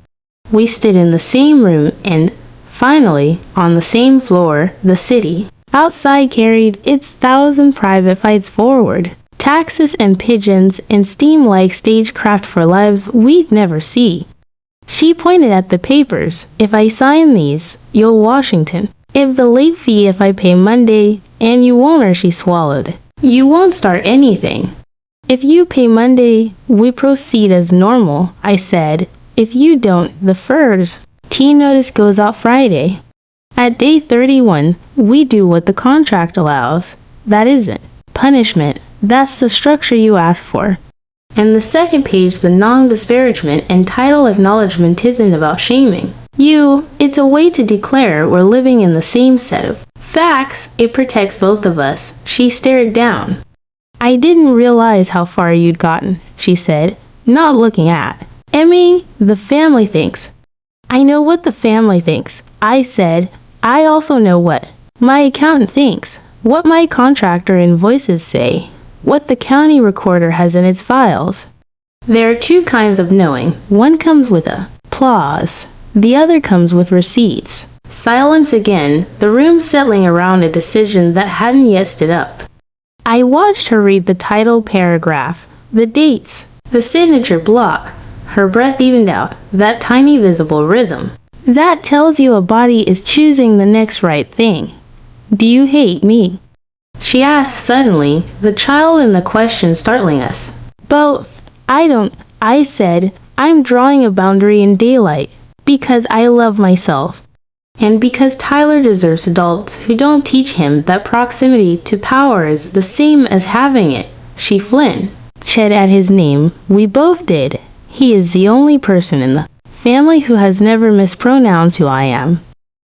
We stood in the same room and, finally, on the same floor, the city outside carried its 1,000 private fights forward. Taxes and pigeons and steam like stagecraft for lives we'd never see. She pointed at the papers. If I sign these, you'll Washington. If the late fee if I pay Monday, and you won't, or she swallowed. You won't start anything. If you pay Monday, we proceed as normal, I said. If you don't, the FERS T notice goes out Friday. At day 31, we do what the contract allows. That isn't punishment. That's the structure you asked for. And the second page, the non-disparagement and title acknowledgement isn't about shaming you. It's a way to declare we're living in the same set of facts. It protects both of us. She stared down. I didn't realize how far you'd gotten, she said, not looking at Emmy. The family thinks. I know what the family thinks, I said. I also know what my accountant thinks, what my contractor invoices say, what the county recorder has in its files. There are two kinds of knowing. One comes with applause. The other comes with receipts. Silence again, the room settling around a decision that hadn't yet stood up. I watched her read the title paragraph, the dates, the signature block. Her breath evened out, that tiny visible rhythm. That tells you a body is choosing the next right thing. Do you hate me? She asked suddenly, the child in the question startling us. Both. I don't, I said. I'm drawing a boundary in daylight. Because I love myself. And because Tyler deserves adults who don't teach him that proximity to power is the same as having it. She flinched. Ched at his name. We both did. He is the only person in the family who has never mispronounced who I am.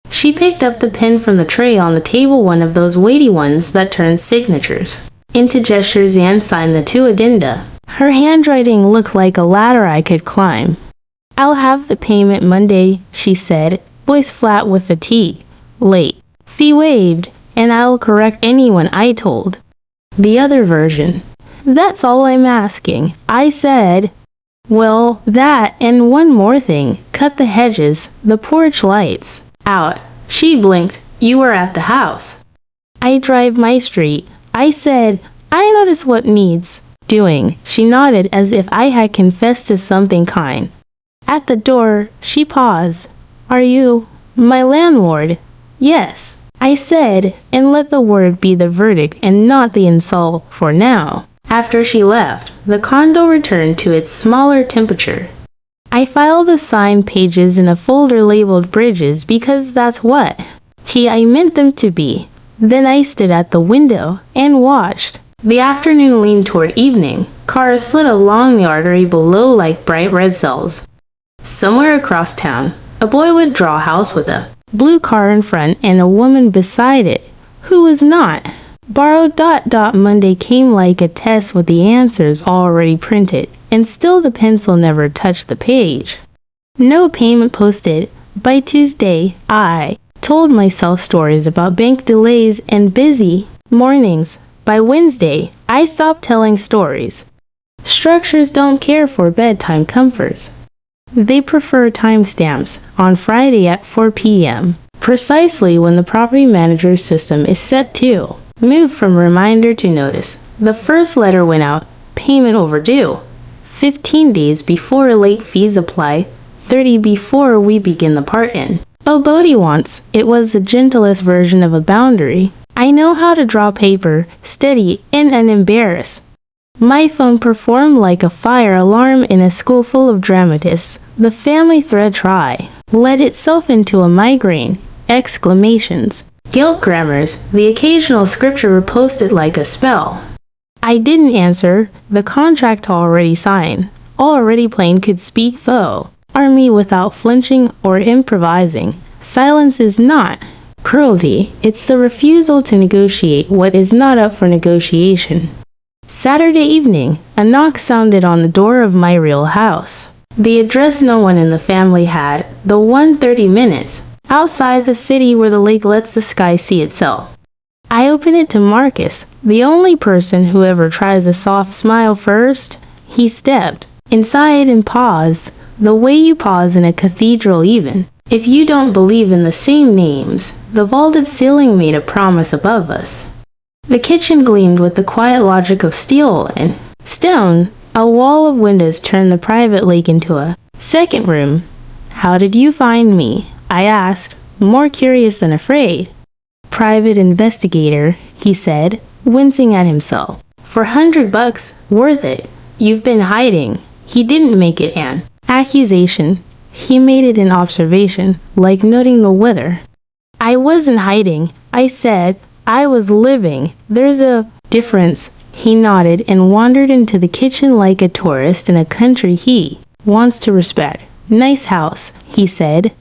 She picked up the pen from the tray on the table, one of those weighty ones that turns signatures into gestures, and signed the two addenda. Her handwriting looked like a ladder I could climb. I'll have the payment Monday, she said, voice flat with a T. Late. Fee waived, and I'll correct anyone I told. The other version. That's all I'm asking. I said, well, that and one more thing. Cut the hedges, the porch lights out. She blinked. You were at the house. I drive my street. I said, I notice what needs doing. She nodded as if I had confessed to something kind. At the door, she paused. Are you my landlord? Yes, I said, and let the word be the verdict and not the insult for now. After she left, the condo returned to its smaller temperature. I filed the signed pages in a folder labeled Bridges because that's what I meant them to be. Then I stood at the window and watched. The afternoon leaned toward evening. Cars slid along the artery below like bright red cells. Somewhere across town, a boy would draw a house with a blue car in front and a woman beside it, who was not. Borrowed ... Monday came like a test with the answers already printed, and still the pencil never touched the page. No payment posted. By Tuesday, I told myself stories about bank delays and busy mornings. By Wednesday, I stopped telling stories. Structures don't care for bedtime comforts. They prefer timestamps on Friday at 4 p.m., precisely when the property manager's system is set to move from reminder to notice. The first letter went out, payment overdue, 15 days before late fees apply, 30 before we begin the part-in. Oh, Bodhi wants, it was the gentlest version of a boundary. I know how to draw paper, steady and unembarrassed. My phone performed like a fire alarm in a school full of dramatists. The family thread try led itself into a migraine. Exclamations. Guilt grammars, the occasional scripture reposted like a spell. I didn't answer. The contract already signed. Already plain could speak foe. Army without flinching or improvising. Silence is not cruelty. It's the refusal to negotiate what is not up for negotiation. Saturday evening, a knock sounded on the door of my real house. The address no one in the family had, the 1:30 minutes, outside the city where the lake lets the sky see itself. I opened it to Marcus, the only person who ever tries a soft smile first. He stepped inside and paused, the way you pause in a cathedral even. If you don't believe in the same names, the vaulted ceiling made a promise above us. The kitchen gleamed with the quiet logic of steel and stone. A wall of windows turned the private lake into a second room. How did you find me? I asked, more curious than afraid. Private investigator, he said, wincing at himself. For $100, worth it. You've been hiding. He didn't make it an accusation. He made it an observation, like noting the weather. I wasn't hiding. I said, I was living. There's a difference. He nodded and wandered into the kitchen like a tourist in a country he wants to respect. Nice house, he said.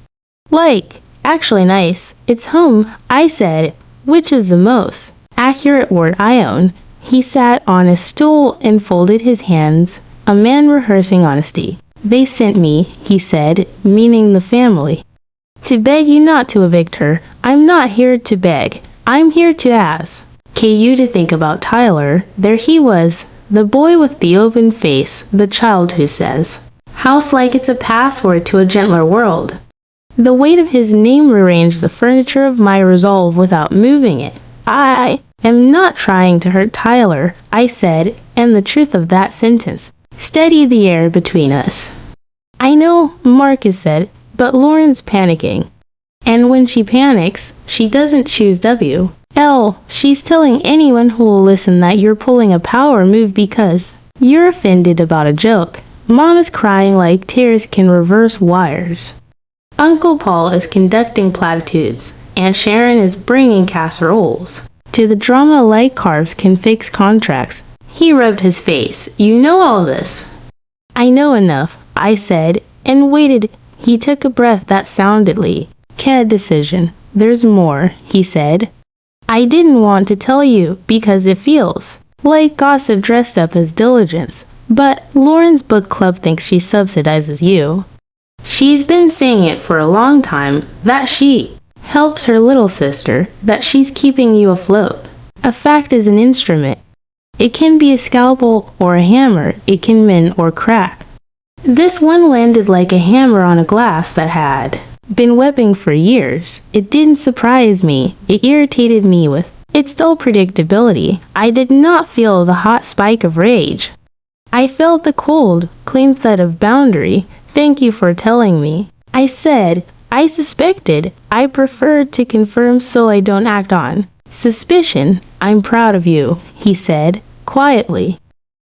Like, actually nice. It's home, I said, which is the most accurate word I own. He sat on a stool and folded his hands, a man rehearsing honesty. They sent me, he said, meaning the family, to beg you not to evict her. I'm not here to beg. I'm here to ask you to think about Tyler. There he was, the boy with the open face, the child who says, house like it's a password to a gentler world. The weight of his name rearranged the furniture of my resolve without moving it. I am not trying to hurt Tyler, I said, and the truth of that sentence steadied the air between us. I know, Marcus said, but Lauren's panicking. And when she panics, she doesn't choose W. L. She's telling anyone who will listen that you're pulling a power move because you're offended about a joke. Mom is crying like tears can reverse wires. Uncle Paul is conducting platitudes, and Sharon is bringing casseroles. To the drama like carbs can fix contracts. He rubbed his face. You know all this. I know enough, I said, and waited. He took a breath that soundedly. Bad decision. There's more, he said. I didn't want to tell you because it feels like gossip dressed up as diligence. But Lauren's book club thinks she subsidizes you. She's been saying it for a long time, that she helps her little sister, that she's keeping you afloat. A fact is an instrument. It can be a scalpel or a hammer. It can mend or crack. This one landed like a hammer on a glass that had been webbing for years. It didn't surprise me. It irritated me with its dull predictability. I did not feel the hot spike of rage. I felt the cold, clean thud of boundary. Thank you for telling me. I said, I suspected. I preferred to confirm so I don't act on suspicion. I'm proud of you, he said, quietly.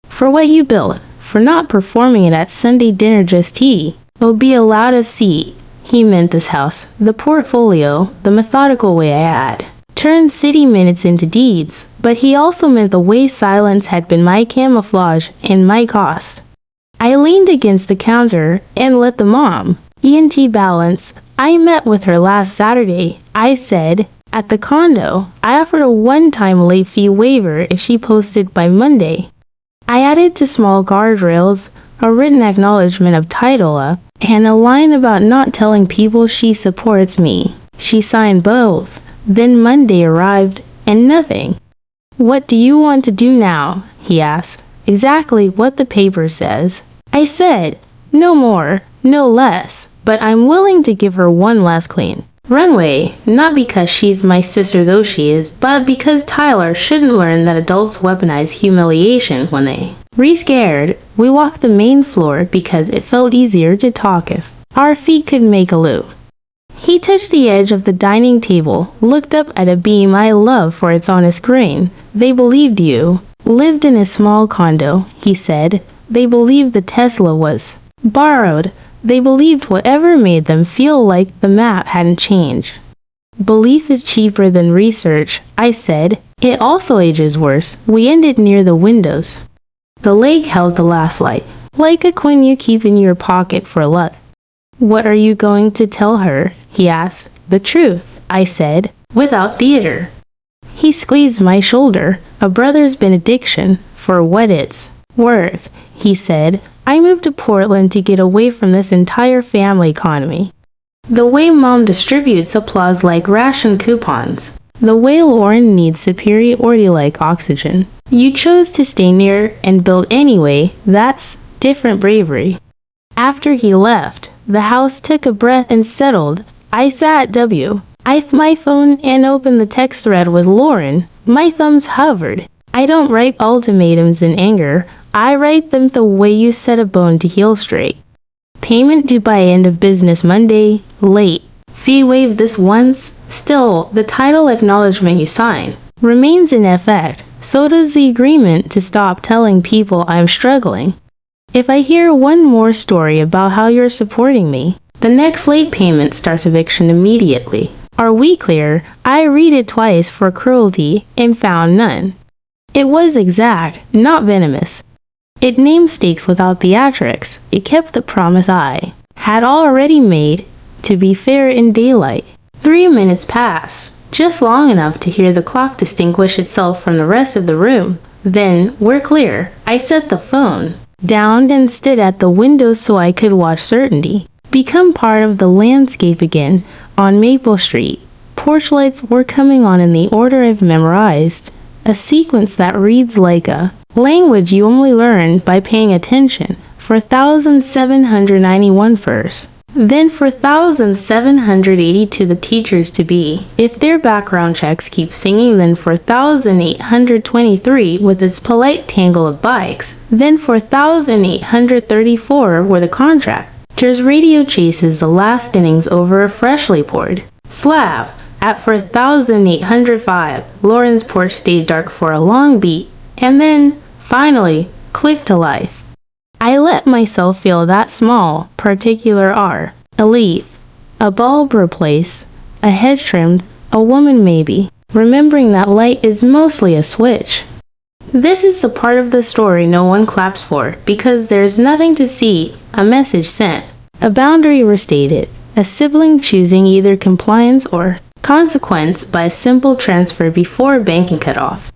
For what you built, for not performing it at Sunday dinner just tea. Will be allowed to see. He meant this house, the portfolio, the methodical way I had turned city minutes into deeds, but he also meant the way silence had been my camouflage and my cost. I leaned against the counter and let the mom, ENT balance. I met with her last Saturday, I said. At the condo, I offered a one-time late fee waiver if she posted by Monday. I added to small guardrails a written acknowledgement of title and a line about not telling people she supports me. She signed both. Then Monday arrived, and nothing. What do you want to do now? He asked. Exactly what the paper says. I said, no more, no less, but I'm willing to give her one last clean runway, not because she's my sister though she is, but because Tyler shouldn't learn that adults weaponize humiliation when they re-scared. We walked the main floor because it felt easier to talk if our feet could make a loop. He touched the edge of the dining table, looked up at a beam I love for its honest grain. They believed you lived in a small condo, he said. They believed the Tesla was borrowed. They believed whatever made them feel like the map hadn't changed. Belief is cheaper than research, I said. It also ages worse. We ended near the windows. The leg held the last light, like a coin you keep in your pocket for luck. What are you going to tell her? He asked. The truth, I said, without theater. He squeezed my shoulder. A brother's benediction for what it's worth, he said. I moved to Portland to get away from this entire family economy. The way Mom distributes applause like ration coupons. The way Lauren needs superiority like oxygen. You chose to stay near and build anyway. That's different bravery. After he left, the house took a breath and settled. I sat my phone and opened the text thread with Lauren. My thumbs hovered. I don't write ultimatums in anger. I write them the way you set a bone to heal straight. Payment due by end of business Monday. Late. Fee waived this once. Still, the title acknowledgement you sign remains in effect. So does the agreement to stop telling people I'm struggling. If I hear one more story about how you're supporting me, the next late payment starts eviction immediately. Are we clear? I read it twice for cruelty and found none. It was exact, not venomous. It named stakes without theatrics. It kept the promise I had already made to be fair in daylight. 3 minutes passed, just long enough to hear the clock distinguish itself from the rest of the room. Then, we're clear. I set the phone down and stood at the window so I could watch certainty become part of the landscape again. On Maple Street, porch lights were coming on in the order I've memorized, a sequence that reads like a language you only learn by paying attention. 4,791 first, then 4,782 the teachers to be. If their background checks keep singing, then 4,823 with its polite tangle of bikes, then 4,834 were the contract. Tears radio chases the last innings over a freshly poured slab. At 4,805, Lauren's porch stayed dark for a long beat, and then, finally, clicked to life. I let myself feel that small, particular R. A leaf, a bulb replaced, a hedge trimmed, a woman maybe, remembering that light is mostly a switch. This is the part of the story no one claps for because there's nothing to see, a message sent, a boundary restated, a sibling choosing either compliance or consequence by a simple transfer before banking cutoff.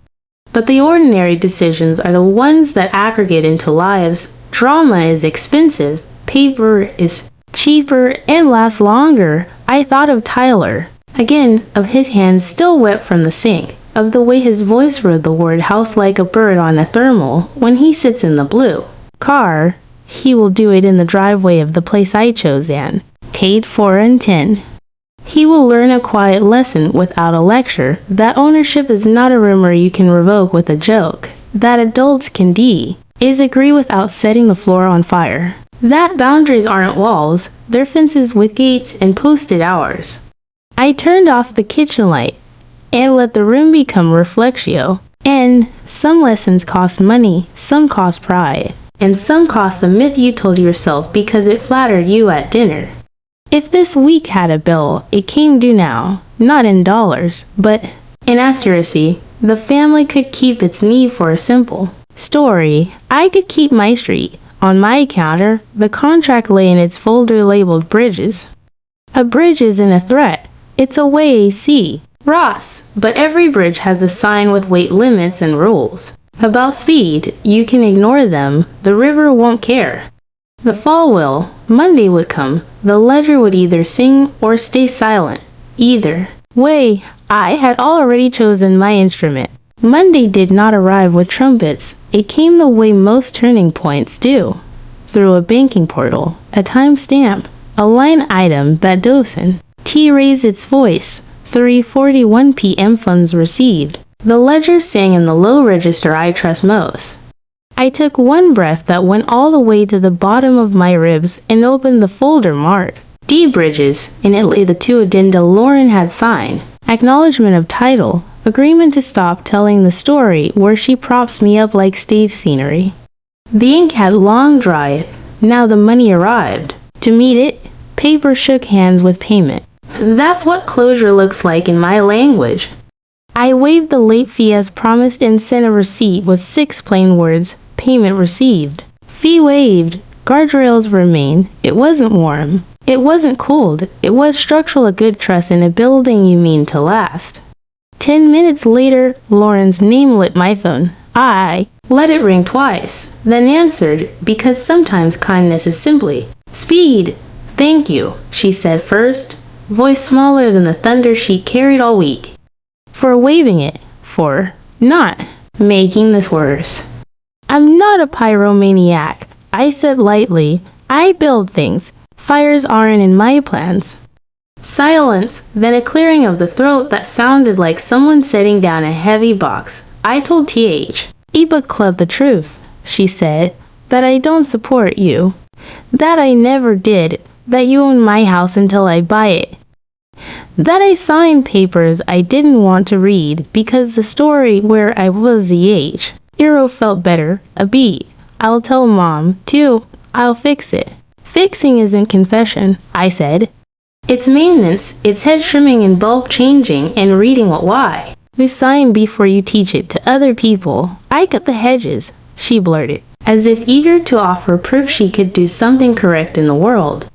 But the ordinary decisions are the ones that aggregate into lives. Drama is expensive, paper is cheaper, and lasts longer. I thought of Tyler. Again, of his hands still wet from the sink, of the way his voice wrote the word house like a bird on a thermal when he sits in the blue car. He will do it in the driveway of the place I chose and paid for and 10. He will learn a quiet lesson without a lecture, that ownership is not a rumor you can revoke with a joke, that adults can is agree without setting the floor on fire, that boundaries aren't walls, they're fences with gates and posted hours. I turned off the kitchen light and let the room become reflectio, and some lessons cost money, some cost pride, and some cost the myth you told yourself because it flattered you at dinner. If this week had a bill, it came due now, not in dollars, but in accuracy. The family could keep its need for a simple story. I could keep my street. On my counter, the contract lay in its folder labeled bridges. A bridge isn't a threat. It's a way, see. Ross. But every bridge has a sign with weight limits and rules. About speed, you can ignore them. The river won't care. The fall will. Monday would come. The ledger would either sing or stay silent. Either way, I had already chosen my instrument. Monday did not arrive with trumpets. It came the way most turning points do. Through a banking portal, a timestamp, a line item that docent. T raised its voice. 3:41 p.m. funds received. The ledger sang in the low register I trust most. I took one breath that went all the way to the bottom of my ribs and opened the folder marked D Bridges. In it lay the two addenda Lauren had signed. Acknowledgement of title. Agreement to stop telling the story where she props me up like stage scenery. The ink had long dried. Now the money arrived. To meet it, paper shook hands with payment. That's what closure looks like in my language. I waived the late fee as promised and sent a receipt with 6 plain words. Payment received. Fee waived. Guardrails remain. It wasn't warm. It wasn't cold. It was structural a good trust in a building you mean to last. 10 minutes later, Lauren's name lit my phone. I let it ring twice, then answered, because sometimes kindness is simply speed. Thank you, she said first, voice smaller than the thunder she carried all week. For waiving it, for not making this worse. I'm not a pyromaniac, I said lightly. I build things. Fires aren't in my plans. Silence, then a clearing of the throat that sounded like someone setting down a heavy box. I told TH, ebook club the truth, she said, that I don't support you. That I never did, that you own my house until I buy it. That I signed papers I didn't want to read because the story where I was the age. Eero felt better, a beat. I'll tell Mom, too. I'll fix it. Fixing isn't confession, I said. It's maintenance, it's head trimming and bulb changing and reading what why. You sign before you teach it to other people. I cut the hedges, she blurted, as if eager to offer proof she could do something correct in the world.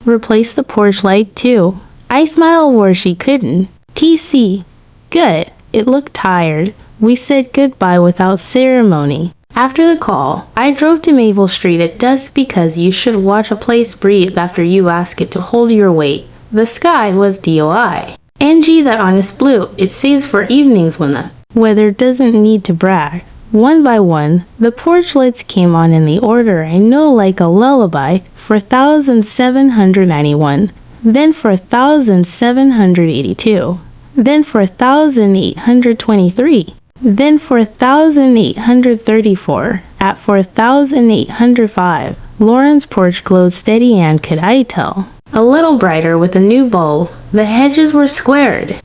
Replace the porch light too. I smiled where she couldn't. TC. Good. It looked tired. We said goodbye without ceremony. After the call, I drove to Maple Street at dusk because you should watch a place breathe after you ask it to hold your weight. The sky was DOI. NG that honest blue, it saves for evenings when the weather doesn't need to brag. One by one, the porch lights came on in the order I know like a lullaby for 1,791, then for 1,782, then for 1,823. Then for 1,834, at 4,805, Lauren's porch glowed steady and could I tell, a little brighter with a new bulb. The hedges were squared.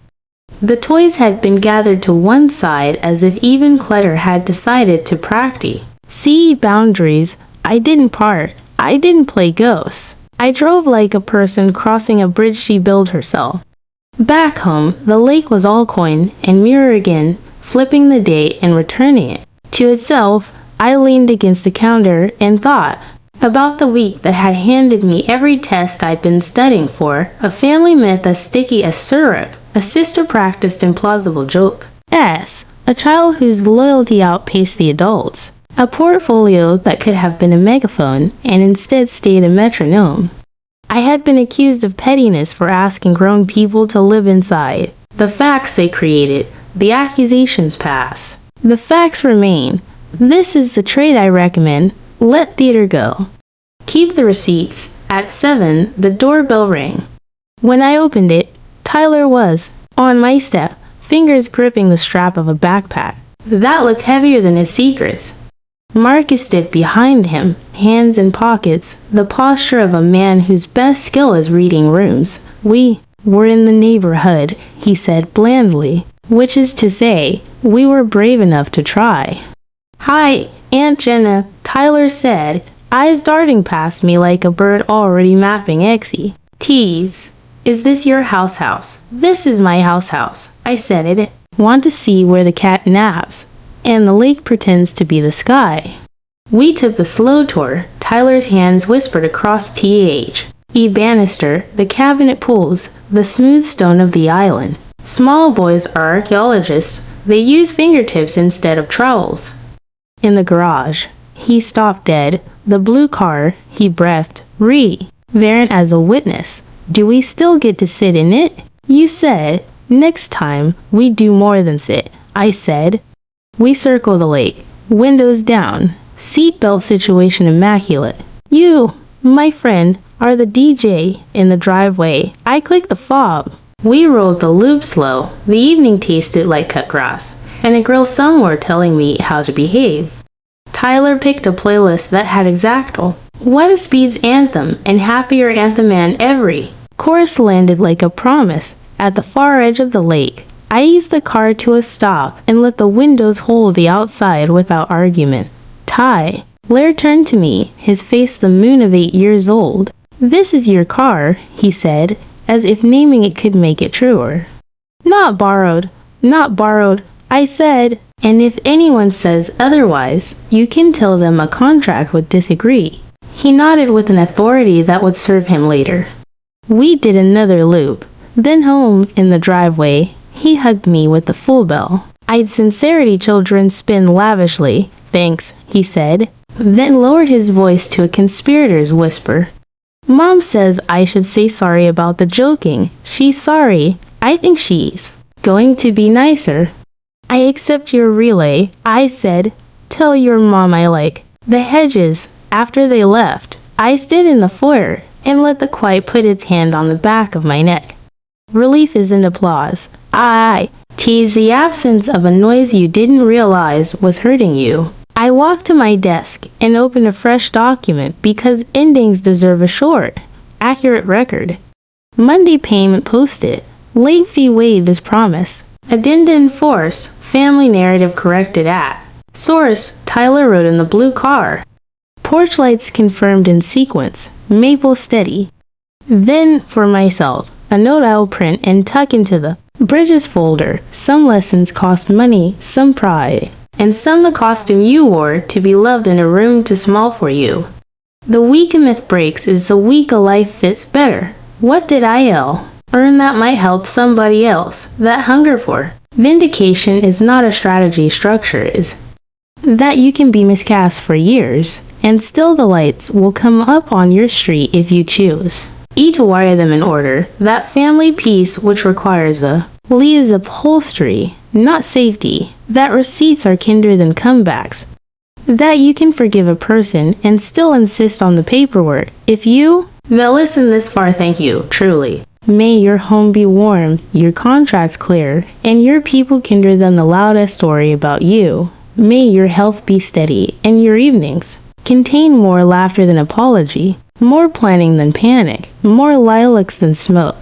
The toys had been gathered to one side as if even clutter had decided to practice. See boundaries. I didn't part. I didn't play ghosts. I drove like a person crossing a bridge she built herself. Back home, the lake was all coin and mirror again, flipping the date and returning it. To itself, I leaned against the counter and thought about the week that had handed me every test I'd been studying for, a family myth as sticky as syrup, a sister-practiced implausible joke, a child whose loyalty outpaced the adults, a portfolio that could have been a megaphone and instead stayed a metronome. I had been accused of pettiness for asking grown people to live inside. The facts they created, the accusations pass. The facts remain. This is the trade I recommend. Let theater go. Keep the receipts. At 7, the doorbell rang. When I opened it, Tyler was on my step, fingers gripping the strap of a backpack that looked heavier than his secrets. Marcus stood behind him, hands in pockets, the posture of a man whose best skill is reading rooms. We were in the neighborhood, he said blandly, which is to say, we were brave enough to try. Hi, Aunt Jenna, Tyler said, eyes darting past me like a bird already mapping Exie. Tease. Is this your house? This is my house, I said it. Want to see where the cat naps, and the lake pretends to be the sky. We took the slow tour. Tyler's hands whispered across TH. Banister, the cabinet pools, the smooth stone of the island. Small boys are archaeologists. They use fingertips instead of trowels. In the garage. He stopped dead. The blue car, he breathed. Varant as a witness. Do we still get to sit in it? You said, next time, we do more than sit. I said. We circle the lake. Windows down. Seatbelt situation immaculate. You, my friend, are the DJ in the driveway. I clicked the fob. We rolled the loop slow. The evening tasted like cut grass, and a girl somewhere telling me how to behave. Tyler picked a playlist that had Exactal. What a Speed's anthem, and happier anthem and every chorus landed like a promise. At the far edge of the lake, I eased the car to a stop and let the windows hold the outside without argument. Blair turned to me, his face the moon of 8 years old. This is your car, he said, as if naming it could make it truer. Not borrowed, I said, and if anyone says otherwise, you can tell them a contract would disagree. He nodded with an authority that would serve him later. We did another loop, then home in the driveway. He hugged me with the full bell. I'd sincerity children spin lavishly. Thanks, he said, then lowered his voice to a conspirator's whisper. Mom says I should say sorry about the joking. She's sorry. I think she's going to be nicer. I accept your relay, I said. Tell your mom I like the hedges. After they left, I stood in the foyer and let the quiet put its hand on the back of my neck. Relief isn't applause. I tease the absence of a noise you didn't realize was hurting you. I walked to my desk and opened a fresh document because endings deserve a short, accurate record. Monday payment posted. Late fee waived as promised. Addenda in force. Family narrative corrected at. Source, Tyler wrote in the blue car. Porch lights confirmed in sequence. Maple steady. Then, for myself, a note I'll print and tuck into the Bridges folder. Some lessons cost money, some pride, and some the costume you wore to be loved in a room too small for you. The week a myth breaks is the week a life fits better. What did I earn that might help somebody else? That hunger for vindication is not a strategy, structure is. That you can be miscast for years, and still the lights will come up on your street if you choose. Each wire them in order. That family piece which requires a Leah's upholstery, not safety. That receipts are kinder than comebacks. That you can forgive a person and still insist on the paperwork. If you listen this far, thank you, truly. May your home be warm, your contracts clear, and your people kinder than the loudest story about you. May your health be steady, and your evenings contain more laughter than apology, more planning than panic, more lilacs than smoke.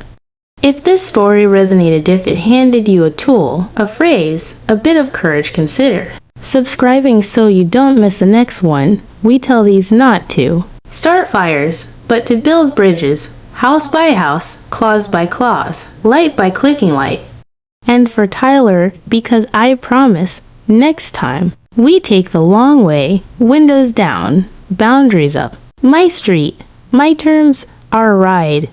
If this story resonated, if it handed you a tool, a phrase, a bit of courage, consider subscribing so you don't miss the next one. We tell these not to start fires, but to build bridges, house by house, clause by clause, light by clicking light. And for Tyler, because I promise, next time, We take the long way, windows down, boundaries up. My street, my terms, our ride.